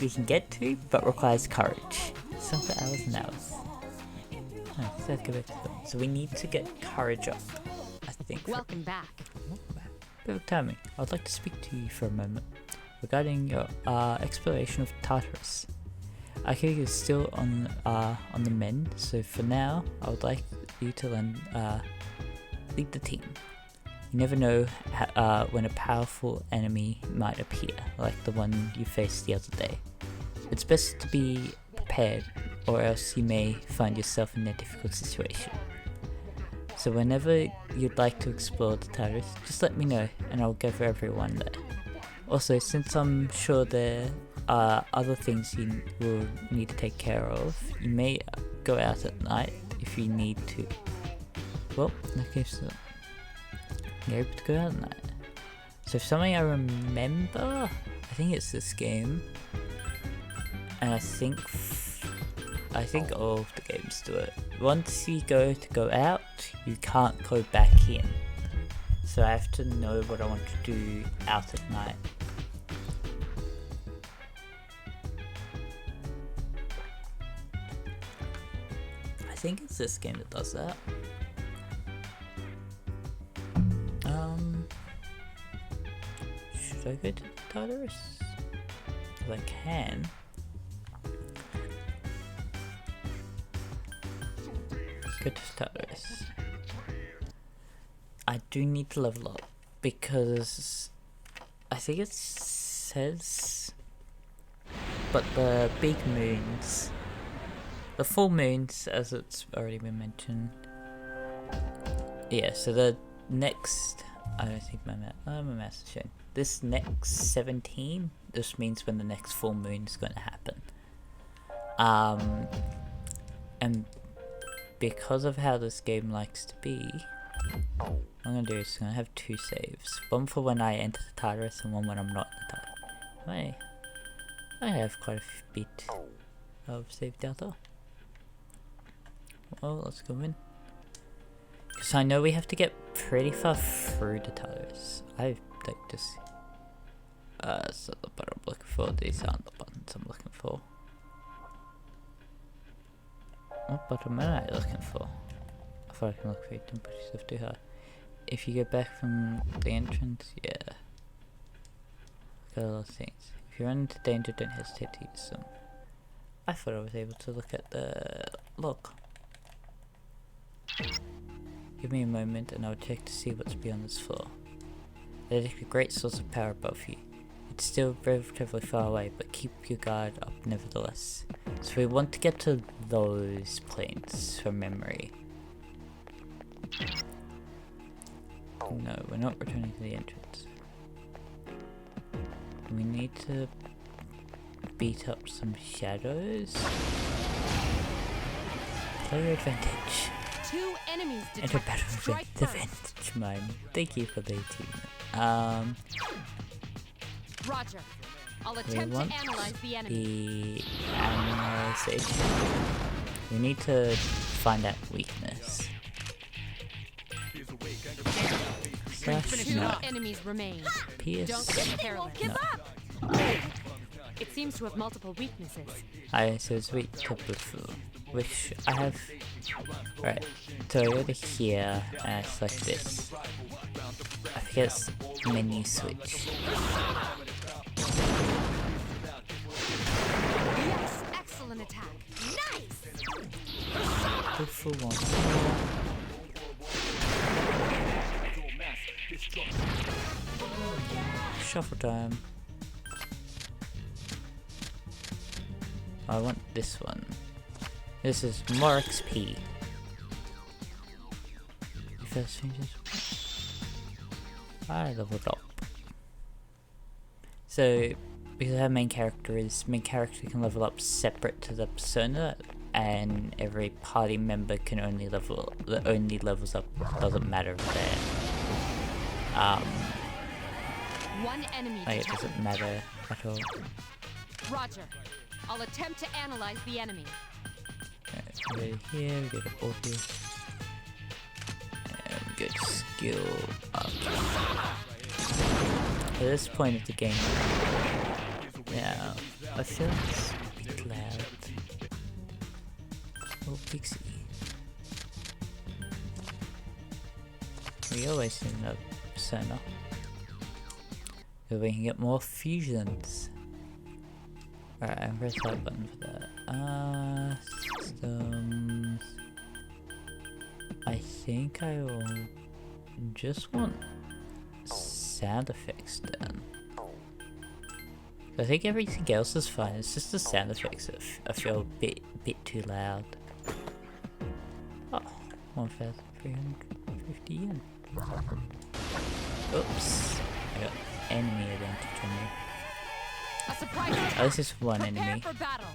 we can get to, but requires courage. Something else and else. Oh, so let's go back to them. So we need to get courage up, I think. Welcome back. Perfect timing. I would like to speak to you for a moment regarding your exploration of Tartarus. Akira is still on the mend, so for now, I would like you to lead the team. You never know when a powerful enemy might appear, like the one you faced the other day. It's best to be prepared, or else you may find yourself in a difficult situation. So whenever you'd like to explore the Tartarus, just let me know, and I'll gather everyone there. Also, since I'm sure there are other things you will need to take care of, you may go out at night if you need to. Well, okay, so you're able to go out at night. So something I remember, I think it's this game, and I think all of the games do it. Once you go out, you can't go back in. So I have to know what I want to do out at night. I think it's this game that does that. Should I go to Tartarus? If I can. Go to status. I do need to level up because I think it says, but the big moons, the full moons, as it's already been mentioned. Yeah, so the next, I don't think my math's showing. This next 17, this means when the next full moon is going to happen. And because of how this game likes to be, what I'm going to do is I'm going to have 2 saves. One for when I enter the Tartarus and one when I'm not in the Tartarus. I have quite a bit of save data. Well, let's go in. Because I know we have to get pretty far through the Tartarus. I like this. So the button I'm looking for, these aren't the buttons I'm looking for. What button am I looking for? I thought I can look for it, don't push yourself too hard. If you go back from the entrance, yeah. Got a lot of things. If you run into danger, don't hesitate to use them. I thought I was able to look at the log. Give me a moment and I'll check to see what's beyond this floor. There's a great source of power above you. It's still relatively far away, but keep your guard up nevertheless. So we want to get to those planes from memory. No, we're not returning to the entrance. We need to beat up some shadows. Play your advantage. 2 enemies Enter detected. battle Strike advantage mine. Thank you for the achievement. Roger. I'll We attempt want to analyze the enemy. the analyzation. We need to find that weakness. Slash 2 no. enemies remain. Pierce. Don't get careless. No. It seems to have multiple weaknesses. I so it's weak to blue, which I have. Right. So I go to here and I select this. I think it's menu switch. Yes, excellent attack. Nice. Go for one. Shuffle time. I want this one. This is more XP. First changes. I leveled up. So, because our main character can level up separate to the persona, and every party member can only levels up. Doesn't matter if they're One enemy like it detected. doesn't matter at all. Roger. I'll attempt to analyze the enemy. Right, we go to here, we go to Orpheus. And we go to skill up. At this point of the game, now, I feel like it's a bit loud. Oh, Pixie. We always need another persona. So we can get more fusions. Alright, I'm press that button for that. Systems. I think I will just want sound effects done. I think everything else is fine, it's just the sound effects that I feel a bit too loud. Oh, 1,350 yen. Oops, I got enemy advantage on me. A surprise. Oh, this is one Prepare enemy. for battle.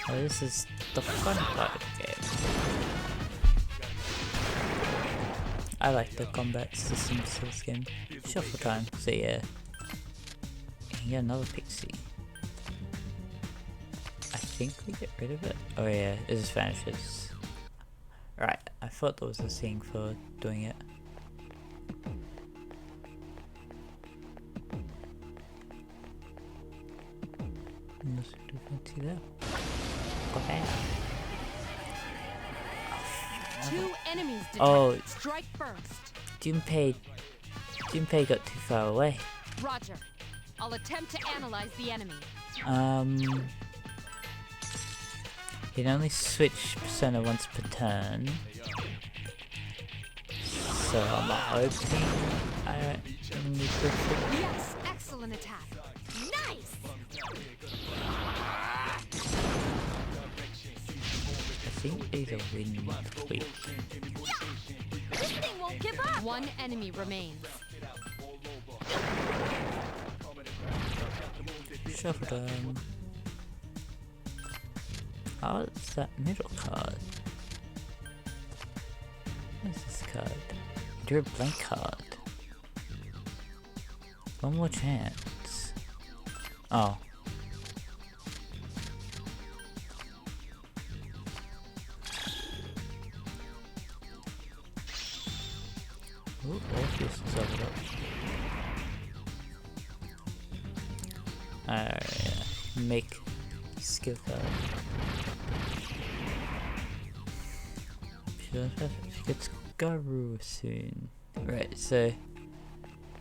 Oh, this is the fun part of the game. I like the combat systems of this game. Shuffle time, so yeah. You can get another pixie. I think we get rid of it. Oh yeah, it just vanishes. Right, I thought there was a thing for doing it. Nothing too fancy there. Go back. 2 enemies detected. Oh. Strike first. Junpei got too far away. Roger. I'll attempt to analyze the enemy. You can only switch persona once per turn. So I'm hoping I don't need to. Yes, excellent attack. Nice. I think these are wind quick. This thing won't give up. One enemy remains. Shuffle down. Oh, it's that middle card. What is this card? Do a blank card. One more chance. Oh. Ooh, Orpheus is leveled up. Alright, make skill card. Should get Garu soon. Right, so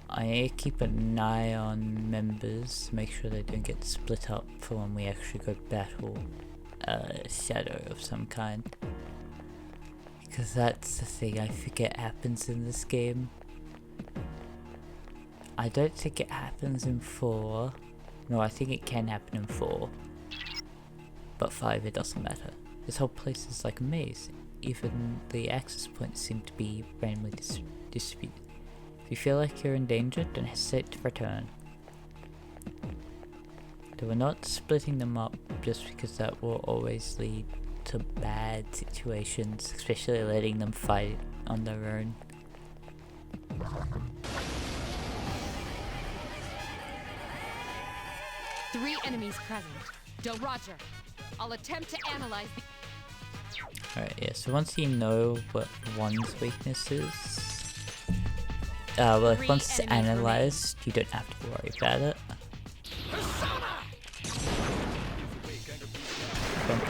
I need to keep an eye on members, make sure they don't get split up for when we actually go battle a shadow of some kind. Because that's the thing I forget happens in this game. I don't think it happens in 4. No, I think it can happen in 4. But 5 it doesn't matter. This whole place is like a maze. Even the access points seem to be randomly distributed. If you feel like you're in danger, don't hesitate to return. So we're not splitting them up just because that will always lead to bad situations, especially letting them fight on their own. 3 enemies present. Don't Roger. I'll attempt to analyze the... Alright, yeah, so once you know what one's weakness is, well, if once it's analyzed, you don't have to worry about it. I'm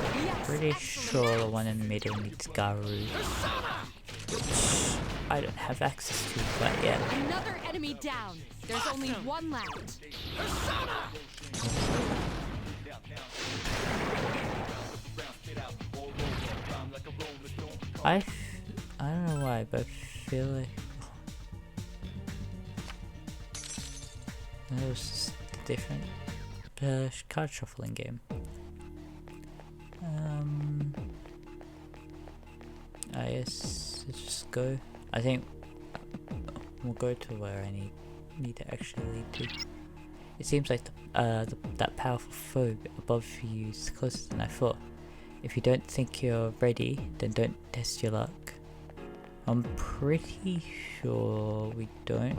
pretty sure the one in the middle needs Garu, which I don't have access to quite yet. Another enemy down. There's only one left. I don't know why, but I feel like that was just different card shuffling game. I guess let's just go. I think we'll go to where I need to actually lead to. It seems like that powerful foe above you is closer than I thought. If you don't think you're ready, then don't test your luck. I'm pretty sure we don't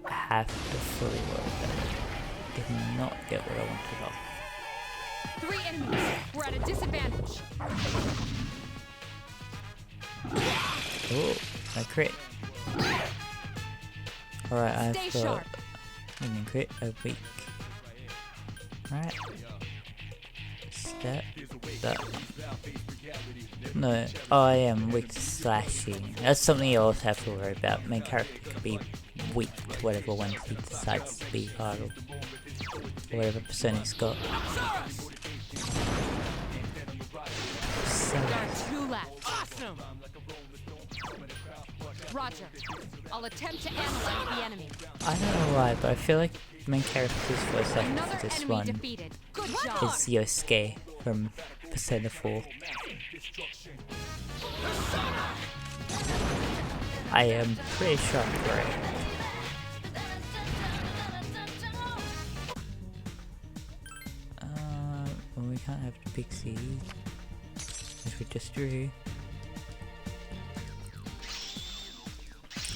have to fully worry about it. Did not get what I wanted off. 3 enemies. We're at a disadvantage. Oh, I crit. Alright, I've got an crit a week. Alright. Step that. No, oh, I am weak to slashing. That's something you also have to worry about. Main character could be weak to whatever one he decides to be hard or whatever persona he's got. There are 2 left. Awesome. Roger. I'll attempt to analyze the enemy. I don't know why, but I feel like the main character's voice actor for this one is Yosuke from Persona 4. I am pretty sure I'm correct. Well, we can't have the pixie, which we just drew.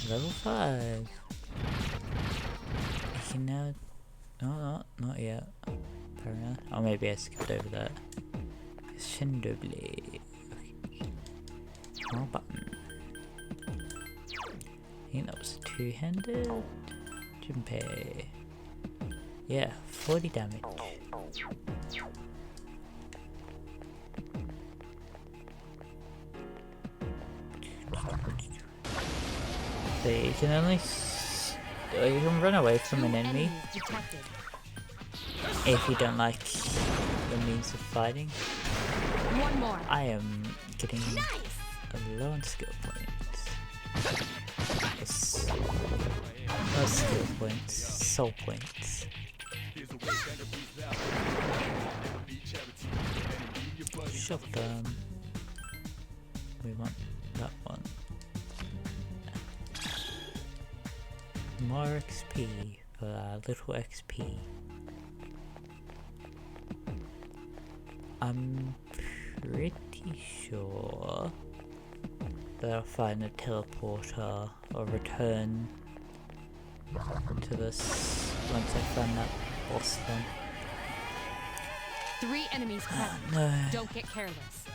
Level 5. I can now... No, not yet. Apparently. Oh, maybe I skipped over that. Crescendo blade. More button. I think that was 2-handed. Junpei. Yeah, 40 damage. So you can only you can run away from an enemy. If you don't like the means of fighting, One more. I am getting a low on skill points. Yes. Not skill points, soul points. Shove them. We want that one. More XP for a little XP. I'm pretty sure that I'll find a teleporter or return to this once I find that boss one. 3 enemies present. No. Don't get careless.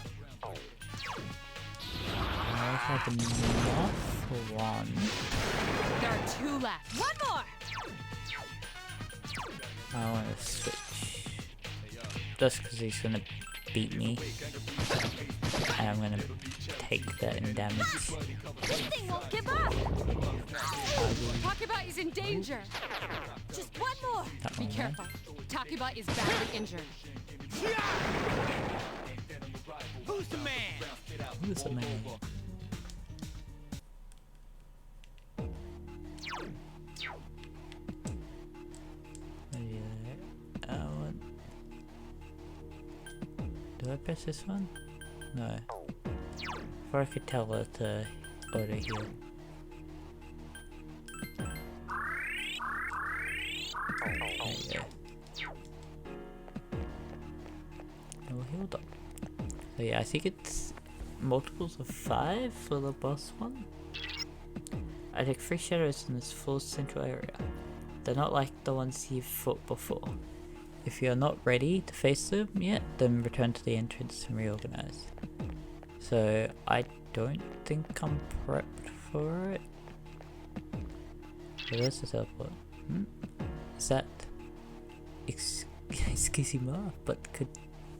I have enough for one. There are 2 left. One more! I want to switch. Just because he's going to beat me. And I'm going to take that in damage. This thing won't give up! Takeba is in danger! Just one more! Be careful. Takeba is badly injured. Who's the man? Who's the man? Do I press this one? No. Or I could tell her to auto heal. There you go. All healed up. So yeah, I think it's multiples of 5 for the boss one. I take 3 shadows in this full central area. They're not like the ones you've fought before. If you're not ready to face them yet, then return to the entrance and reorganize. So I don't think I'm prepped for it. So there's the teleport. Is that Excusez-moi, but could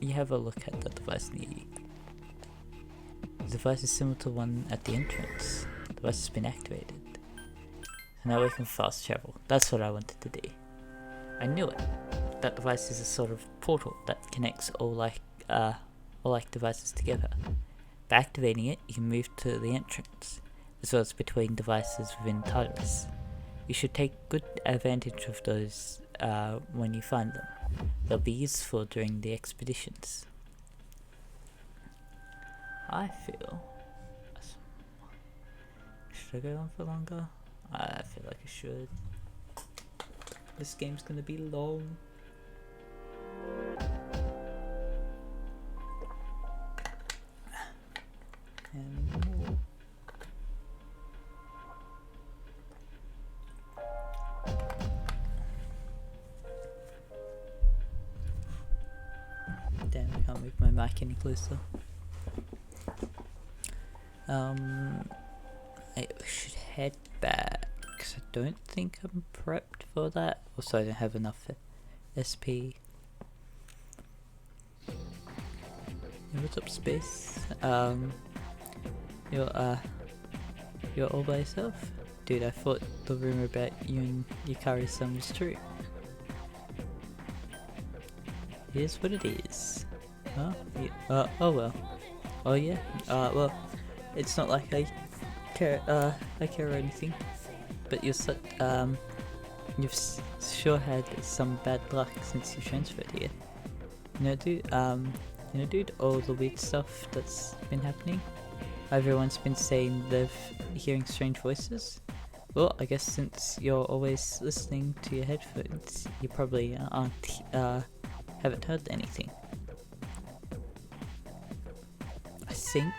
you have a look at the device near you? The device is similar to one at the entrance. The device has been activated. So now we can fast travel. That's what I wanted to do. I knew it. That device is a sort of portal that connects all like devices together. By activating it, you can move to the entrance, as well as between devices within Tartarus. You should take good advantage of those when you find them. They'll be useful during the expeditions. I feel... Should I go on for longer? I feel like I should. This game's gonna be long. And more. Damn, I can't move my mic any closer. I should head back, because I don't think I'm prepped for that. Also, I don't have enough SP. Hey, what's up, Space? You're all by yourself? Dude, I thought the rumor about you and Yukari-san was true. It is what it is. Huh? Yeah, oh well. Oh yeah? Well, it's not like I care or anything. But you've sure had some bad luck since you transferred here. You know dude, all the weird stuff that's been happening? Everyone's been saying they're hearing strange voices. Well, I guess since you're always listening to your headphones, you probably haven't heard anything. I think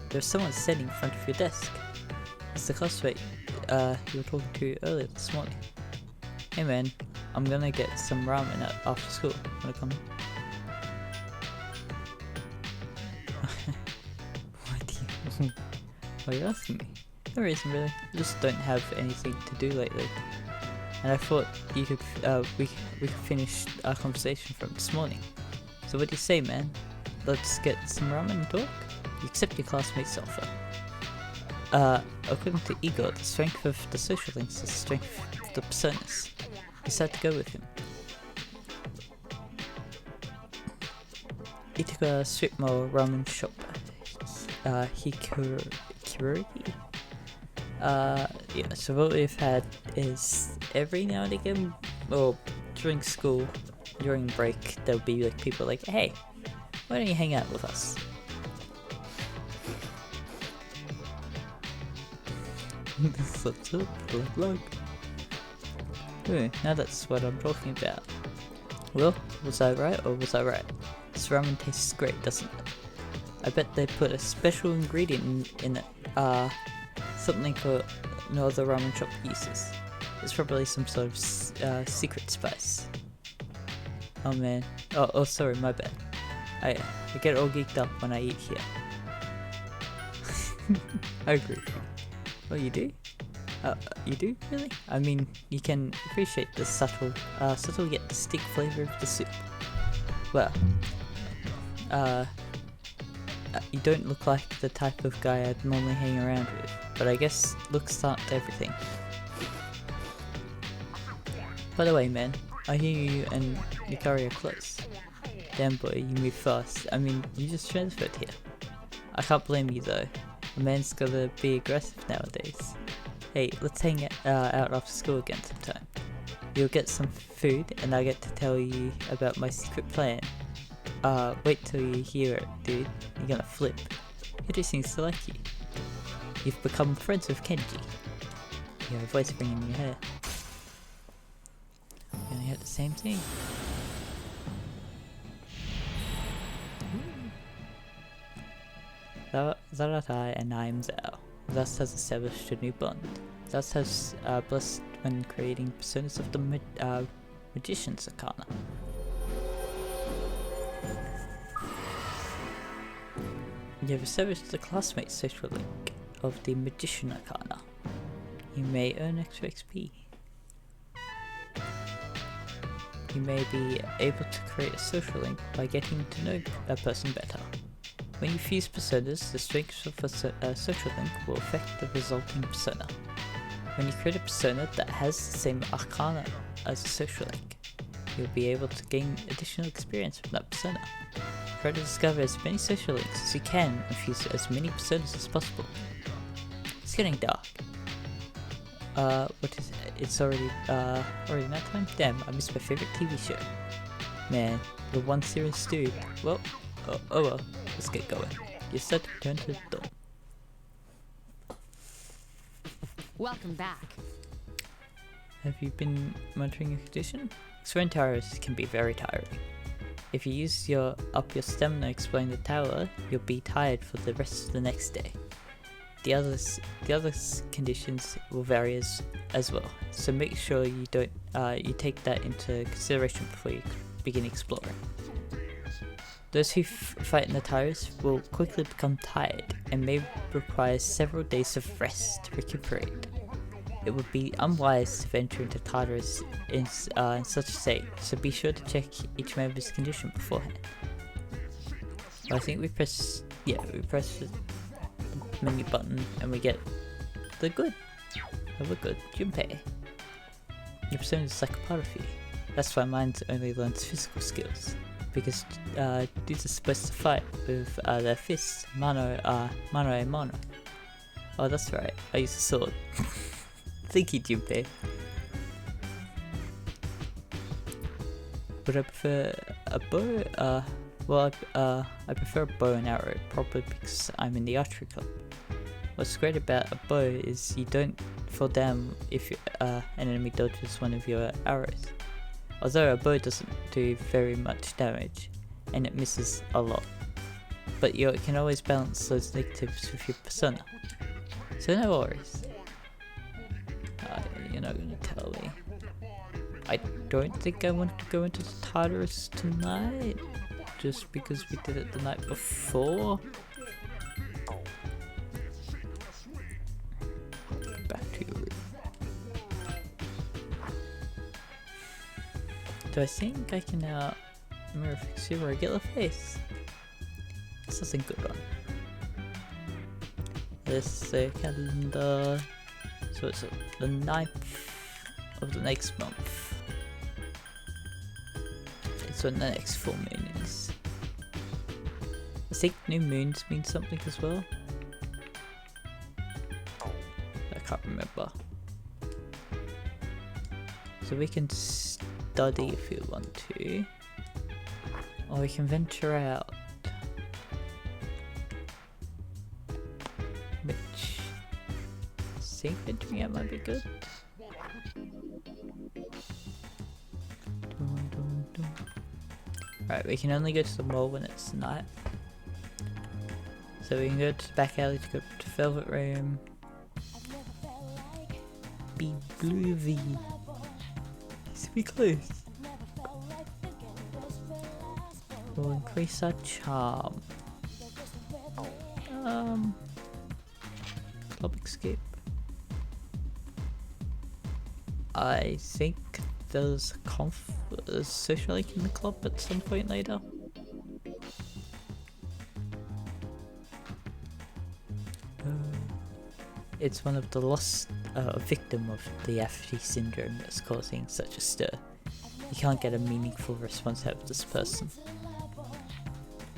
there's someone sitting in front of your desk. It's the classmate you were talking to earlier this morning. Hey man, I'm gonna get some ramen after school. Wanna come? Why are you asking me? No reason really. Just don't have anything to do lately. And I thought you could we could finish our conversation from this morning. So what do you say, man? Let's get some ramen and talk? You accept your classmate's offer. According to Igor, the strength of the social links is the strength of the personas. Decide to go with him. he took a strip mall ramen shop. Hikuri. Yeah, so what we've had is every now and again, or during school, during break, there'll be like people like, hey, why don't you hang out with us? Such a plug. Ooh, now that's what I'm talking about. Well, was I right or was I right? This ramen tastes great, doesn't it? I bet they put a special ingredient in it, something for no other ramen shop uses. It's probably some sort of secret spice. Oh man. Oh, sorry, my bad. I get all geeked up when I eat here. I agree. Oh, you do? You do? Really? I mean, you can appreciate the subtle yet distinct flavor of the soup. Well, you don't look like the type of guy I'd normally hang around with, but I guess looks aren't everything. By the way, man, I hear you and Yukari are close. Damn boy, you move fast. I mean, you just transferred here. I can't blame you though. A man's gotta be aggressive nowadays. Hey, let's hang out after school again sometime. You'll get some food and I get to tell you about my secret plan. Wait till you hear it, dude. You're gonna flip. He just seems to like you. You've become friends with Kenji. You have a voice ring in your hair. We're gonna get the same thing. Zaratai and I am Zao. Thus has established a new bond. Thus has blessed when creating personas of the Magician's Arcana. You have established the classmate social link of the Magician Arcana. You may earn extra XP. You may be able to create a social link by getting to know a person better. When you fuse personas, the strength of a social link will affect the resulting persona. When you create a persona that has the same arcana as a social link, you'll be able to gain additional experience from that persona. Try to discover as many social links as you can and fuse as many personas as possible. It's getting dark. What is it? It's already night time? Damn, I missed my favorite TV show. Man, the one serious dude. Well, oh well, let's get going. You're set to return to the dorm. Welcome back. Have you been monitoring your condition? Exploring towers can be very tiring. If you use up your stamina exploring the tower, you'll be tired for the rest of the next day. The other conditions will vary as well, so make sure you take that into consideration before you begin exploring. Those who fight in the towers will quickly become tired and may require several days of rest to recuperate. It would be unwise to venture into Tartarus in such a state, so be sure to check each member's condition beforehand. I think we press the menu button and we get the good. Have a good Junpei. Your persona is like a part of you. That's why mine only learns physical skills. Because dudes are supposed to fight with their fists, mano a mano. Oh, that's right, I use a sword. Thank you, Junpei. Would I prefer a bow? Well, I prefer a bow and arrow, probably because I'm in the archery club. What's great about a bow is you don't fall down if an enemy dodges one of your arrows. Although a bow doesn't do very much damage, and it misses a lot. But you can always balance those negatives with your persona. So no worries. You're not gonna tell me. I don't think I want to go into the Tartarus tonight, just because we did it the night before. Back to your room. Do I think I can mirror fix your regular face? This doesn't good one. This calendar. So it's the 9th of the next month. It's when the next full moon is. I think new moons mean something as well. I can't remember. So we can study if we want to, or we can venture out. Which I think venturing out might be good. Right, we can only go to the mall when it's night. So we can go to the back alley to go to Velvet Room. Be Bluey. It's be close. We'll increase our charm. Club escape. I think there's a social link in the club at some point later. It's one of the lost victim of the apathy syndrome that's causing such a stir. You can't get a meaningful response out of this person.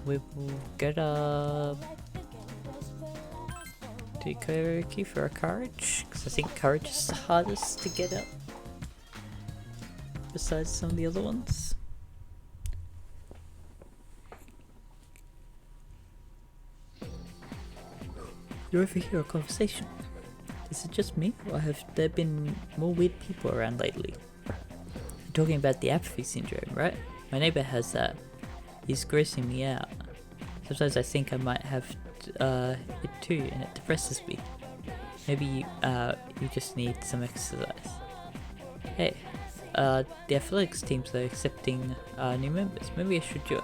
We will get a do karaoke for our courage, because I think courage is the hardest to get up besides some of the other ones. You overhear a conversation. Is it just me, or have there been more weird people around lately? You're talking about the apathy syndrome, right? My neighbor has that. He's grossing me out. Sometimes I think I might have it too, and it depresses me. Maybe you just need some exercise. Hey, the athletics teams are accepting new members. Maybe I should join.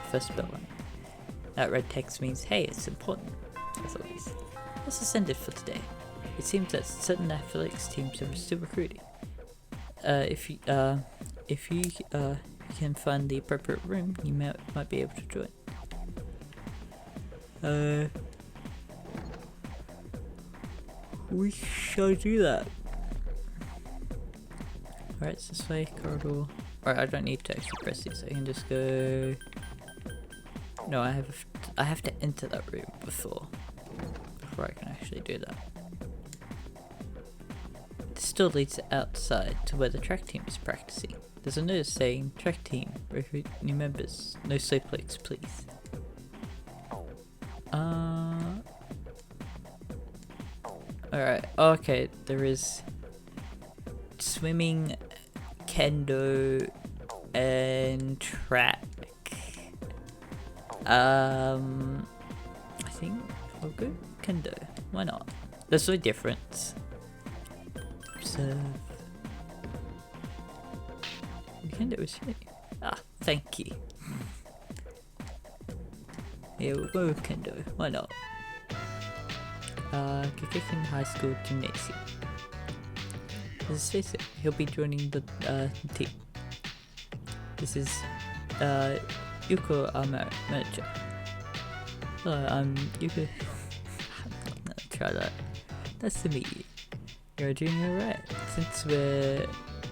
First bell rang. That red text means, hey, it's important. As always. Let's send it for today. It seems that certain athletics teams are still recruiting. If you can find the appropriate room, you might be able to join. We shall do that. Alright, it's this way, corridor. Alright, I don't need to actually press this, I can just go... No, I have to enter that room before I can actually do that. This still leads outside to where the track team is practicing. There's a notice saying, track team, recruit new members, no snowflakes please. Alright, okay, there is swimming, kendo, and track. I think we'll go kendo. Why not? There's no difference. Observe. Kendo is here. Ah, thank you. Yeah, we'll go with kendo. Why not? Kikikin High School Gymnasium. Let's face it, he'll be joining the team. This is Yuko, our manager. Hello, I'm Yuko. Try that. Nice to meet you. You're a junior, right? Since we're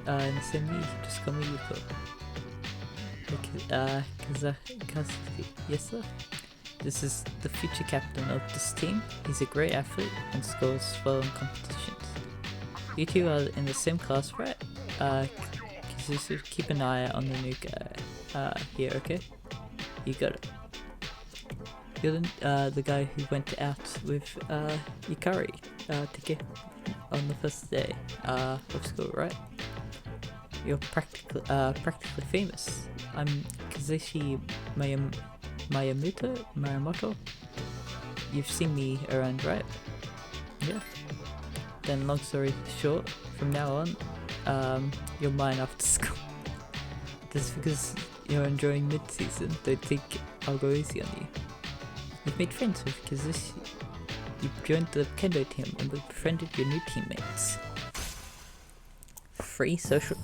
in the same league, just call me Yuko. Yes sir? This is the future captain of this team. He's a great athlete and scores well in competitions. You two are in the same class, right? Keep an eye on the new guy. Here, okay? You got it. You're the guy who went out with Yukari to get on the first day of school, right? You're practically famous. I'm Kazushi Miyamoto? You've seen me around, right? Yeah. Then long story short, from now on, you're mine after school. Just because you're enjoying mid-season, don't think I'll go easy on you. You've made friends with Kazushi. You've joined the kendo team and befriended your new teammates. Free social...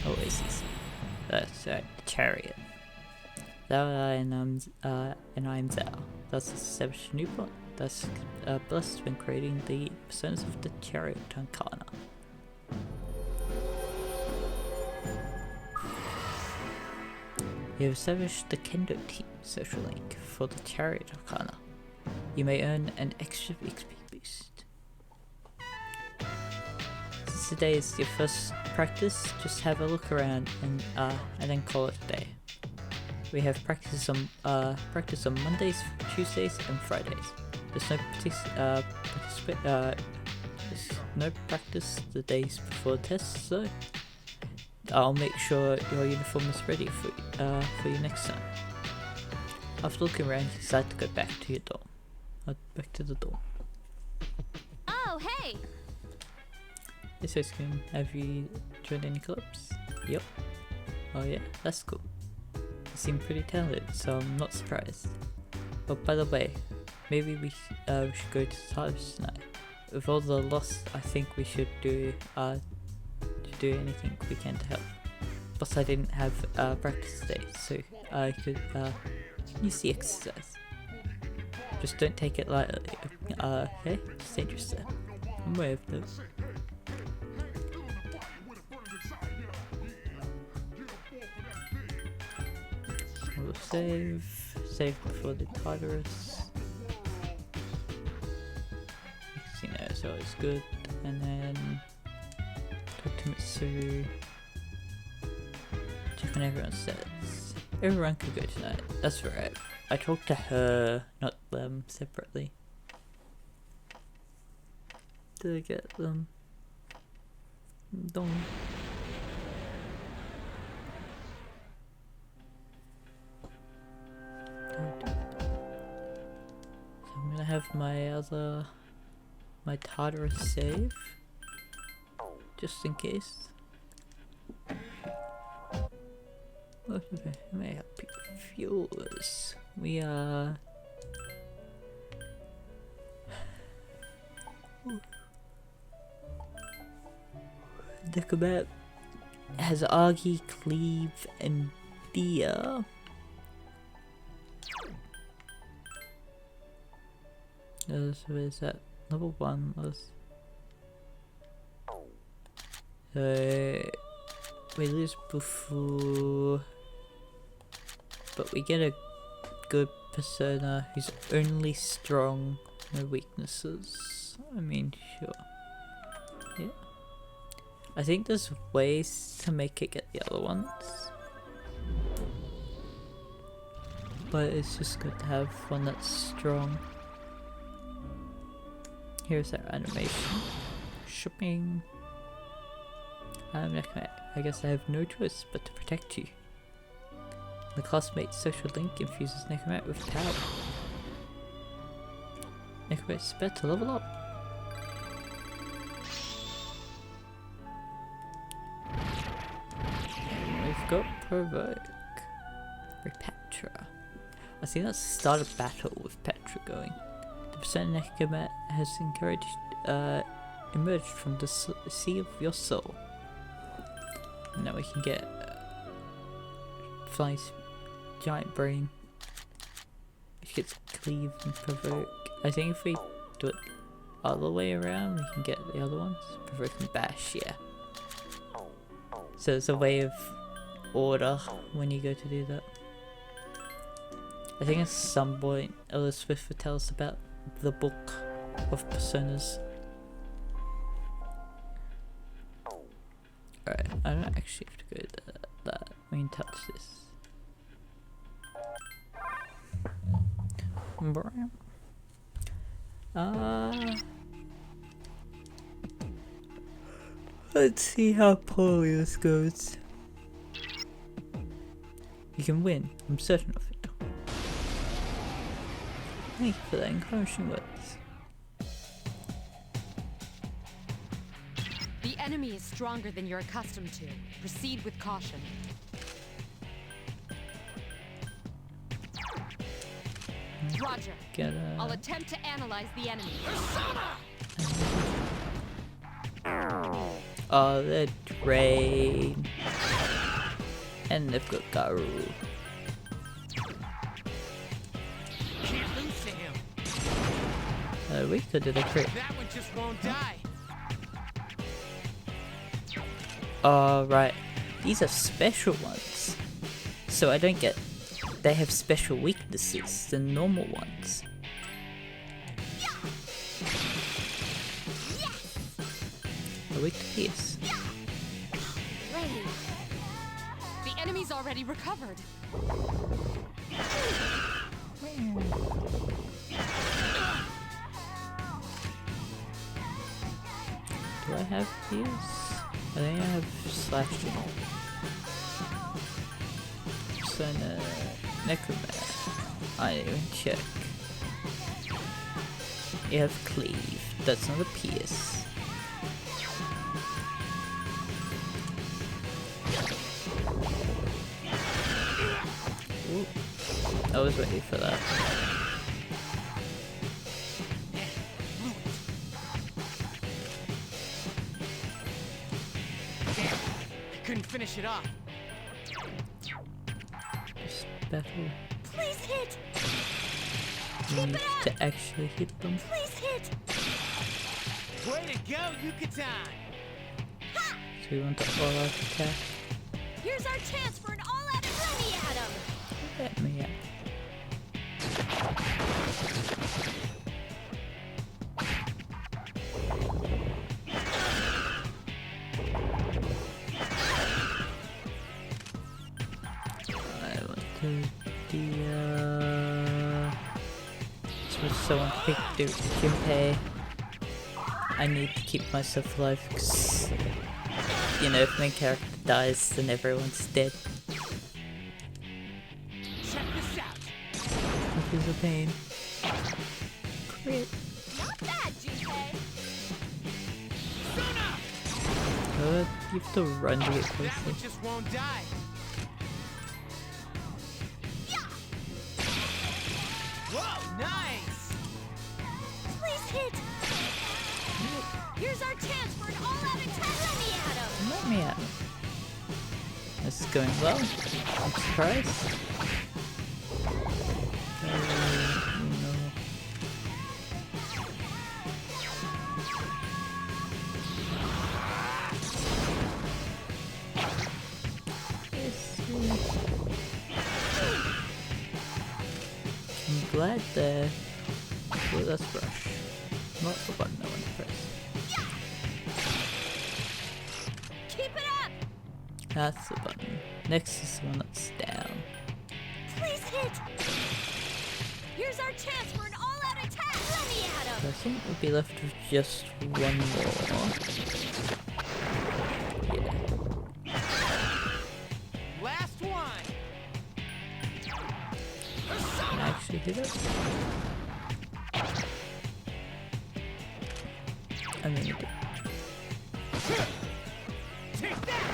Oasis. That's right, chariot. Thou and I am Zhao. Thus established a new bond. Thus blessed when creating the personas of the chariot Tankana. We have established the Kendo Team social link for the Chariot Arcana. You may earn an extra XP boost. Since today is your first practice, just have a look around and then call it a day. We have practice on Mondays, Tuesdays, and Fridays. There's no practice the days before tests, so I'll make sure your uniform is ready for you next time. After looking around, you decide to go back to your dorm. Back to the dorm. Oh, hey! This is good. Have you joined any clubs? Yep. Oh yeah, that's cool. You seem pretty talented, so I'm not surprised. Oh, by the way, maybe we should go to the TARDIS tonight. With all the loss, I think we should do anything we can to help. Plus, I didn't have practice today, so I could use the exercise. Just don't take it lightly, okay? It's dangerous there. I'm aware of that. We'll save before the Tartarus. You know, it's always good. And then talk to Mitsu. Check on everyone says. Everyone could go tonight. That's right. I talked to her, not them, separately. Did I get them? Don't. So I'm gonna have my Tartarus save, just in case. Okay, may help you fuel this. We the combat has Argy, Cleave, and Dia. So is that level 1 was? We lose before, but we get a good persona who's only strong, no weaknesses. I mean, sure. Yeah. I think there's ways to make it get the other ones, but it's just good to have one that's strong. Here's our animation. Shopping. I guess I have no choice but to protect you. The classmate social link infuses Necromat with power. Necromat's about to level up. And we've got Provoke. Repatra. I think that's the start of battle with Petra going. The percent Necromat has emerged from the sea of your soul. And now we can get Flying Giant Brain, which gets Cleave and Provoke. I think if we do it the other way around, we can get the other ones. Provoke and Bash, yeah. So it's a way of order when you go to do that. I think at some point Elizabeth will tell us about the book of personas. Alright, I don't actually have to go to that. We can touch this. Let's see how poorly this goes. You can win, I'm certain of it. Thank you for that encouraging words. The enemy is stronger than you're accustomed to. Proceed with caution. Roger. I'll attempt to analyze the enemy. Oh, they're drained. And they've got Garu. Can't lose to him. We could do the crit. That one just won't die. Oh, right. These are special ones. So I don't get. They have special weaknesses than normal ones. They're weak to pierce. Great. The enemy's already recovered. Do I have pierce? I think I have slashing. Persona Necroman. I didn't even check. You have cleave. That's not a pierce. Ooh. I was ready for that. Couldn't finish it off. Just battle. Please hit! You need to actually hit them. Please hit! Way to go, Yucatan! So we want the all-out attack. Here's our chance for an all-out let me at him! Let me out. I want to switch someone pick the Junpei. I need to keep myself alive because, you know, if main character dies, then everyone's dead. Check this out. Which is a pain. Crit. Not bad, Junpei! You have to run to get That one closer. just won't die. Whoa, nice! Please hit! Here's our chance for an all-out attack! Let me at him! Let me at him. This is going well. I'm surprised. No. I'm glad the... Well, that's brush. Not the button I want to press. Keep it up! That's the button. Next is the one that's down. Please hit! Here's our chance for an all-out attack! Let me at him! So I think we'll be left with just one more. Last one! Can I actually hit it? I'm gonna do it. Take that!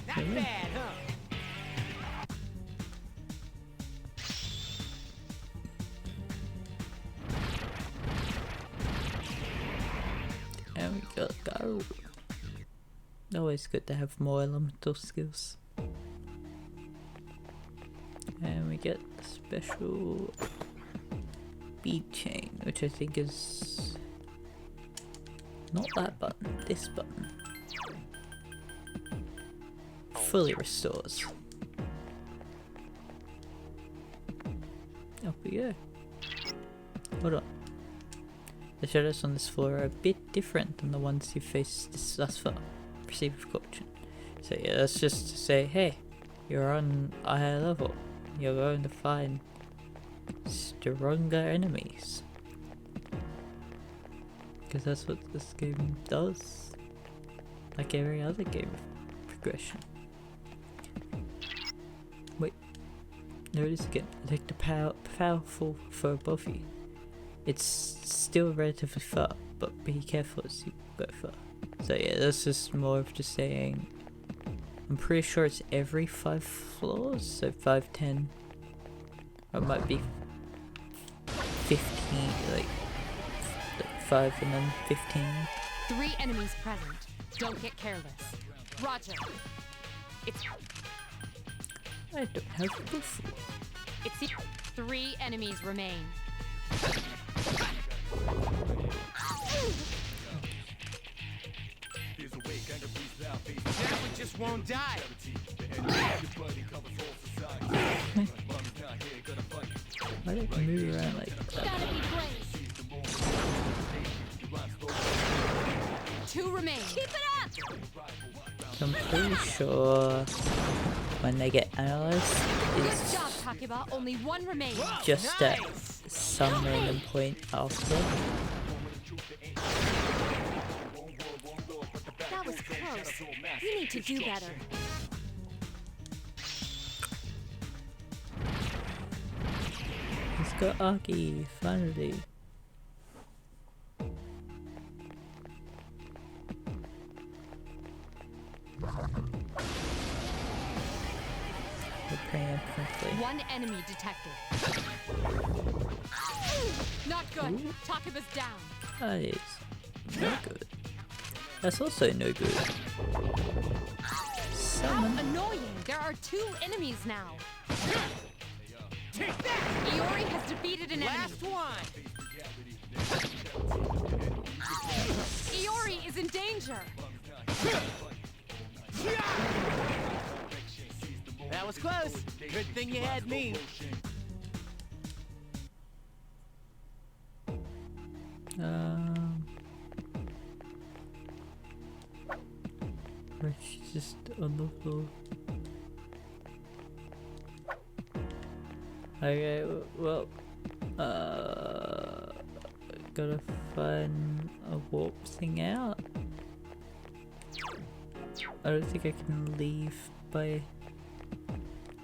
Not bad, huh? And we got go. Always good to have more elemental skills. And we get the special bead chain, which I think is not that button, this button. Fully restores. Up we go. Hold on. The shadows on this floor are a bit different than the ones you faced thus far. Proceed with caution. So yeah, that's just to say, hey, you're on a higher level. You're going to find stronger enemies. Because that's what this game does. Like every other game of progression. Wait. There it is again. Like the powerful for above you. It's still relatively far, but be careful as you go far. So yeah, that's just more of just saying. I'm pretty sure it's every 5 floors, so 5, 10. Or it might be 15, like 5 and then 15. 3 enemies present. Don't get careless. Roger. It's I don't have proof. It's 3 enemies remain. That one just won't die. Why did it move around like that? Gotta be great. 2 remain. Keep it up! So I'm pretty sure when they get analyzed, Good it's job, Takeba. Only 1 remains. just at some random point after. That was close. You need to do better. Let's go Aki, finally. We're preemptively. 1 enemy detected. Not good. Takeba's down. That is no good. That's also no good. How Summon. annoying! There are 2 enemies now. Take that! Iori has defeated an enemy. Last one! Iori is in danger. That was close. Good thing you had me. Or she's just on the floor. Okay, well, gotta find a warp thing out. I don't think I can leave by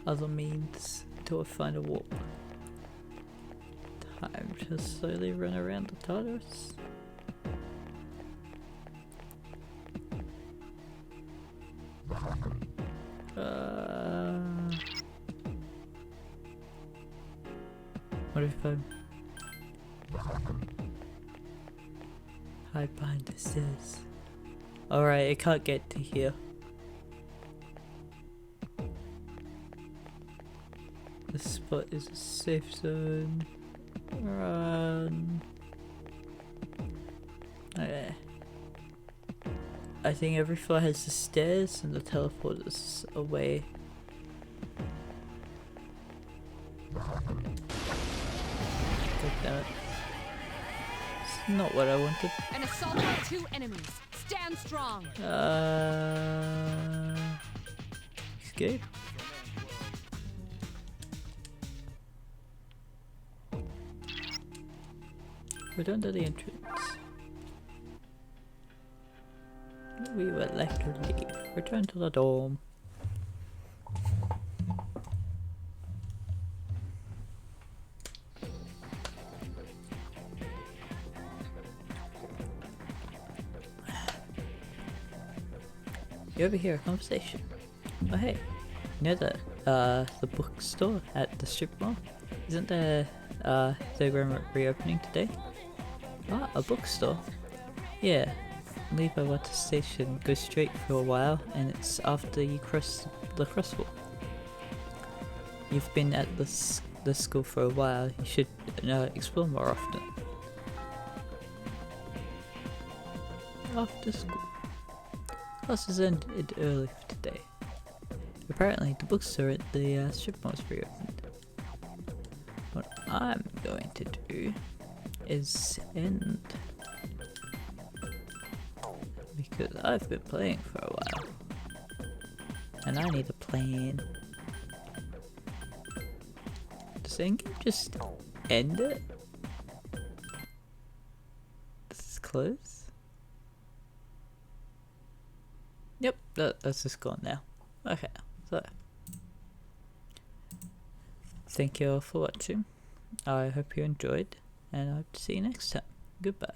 other means until I find a warp. Time to slowly run around the TARDIS. What if I hide behind the stairs? Alright, I can't get to here. This spot is a safe zone. Run. Okay. I think every floor has the stairs and the teleporters away. That. It's not what I wanted. An assault on 2 enemies. Stand strong. Escape. Return to the entrance. We were left to leave. Return to the dome. You overhear a conversation. Oh hey, you know the bookstore at the strip mall? Isn't there third reopening today? Ah, a bookstore? Yeah, leave by water station, go straight for a while, and it's after you cross the crosswalk. You've been at the school for a while, you should explore more often. After school. Classes ended early for today. Apparently the bookstore at the strip mall is reopened. What I'm going to do is end. Because I've been playing for a while. And I need a plan. Does Endgame just end it? This is close? Yep, that's just gone now. Okay, so thank you all for watching. I hope you enjoyed, and I hope to see you next time. Goodbye.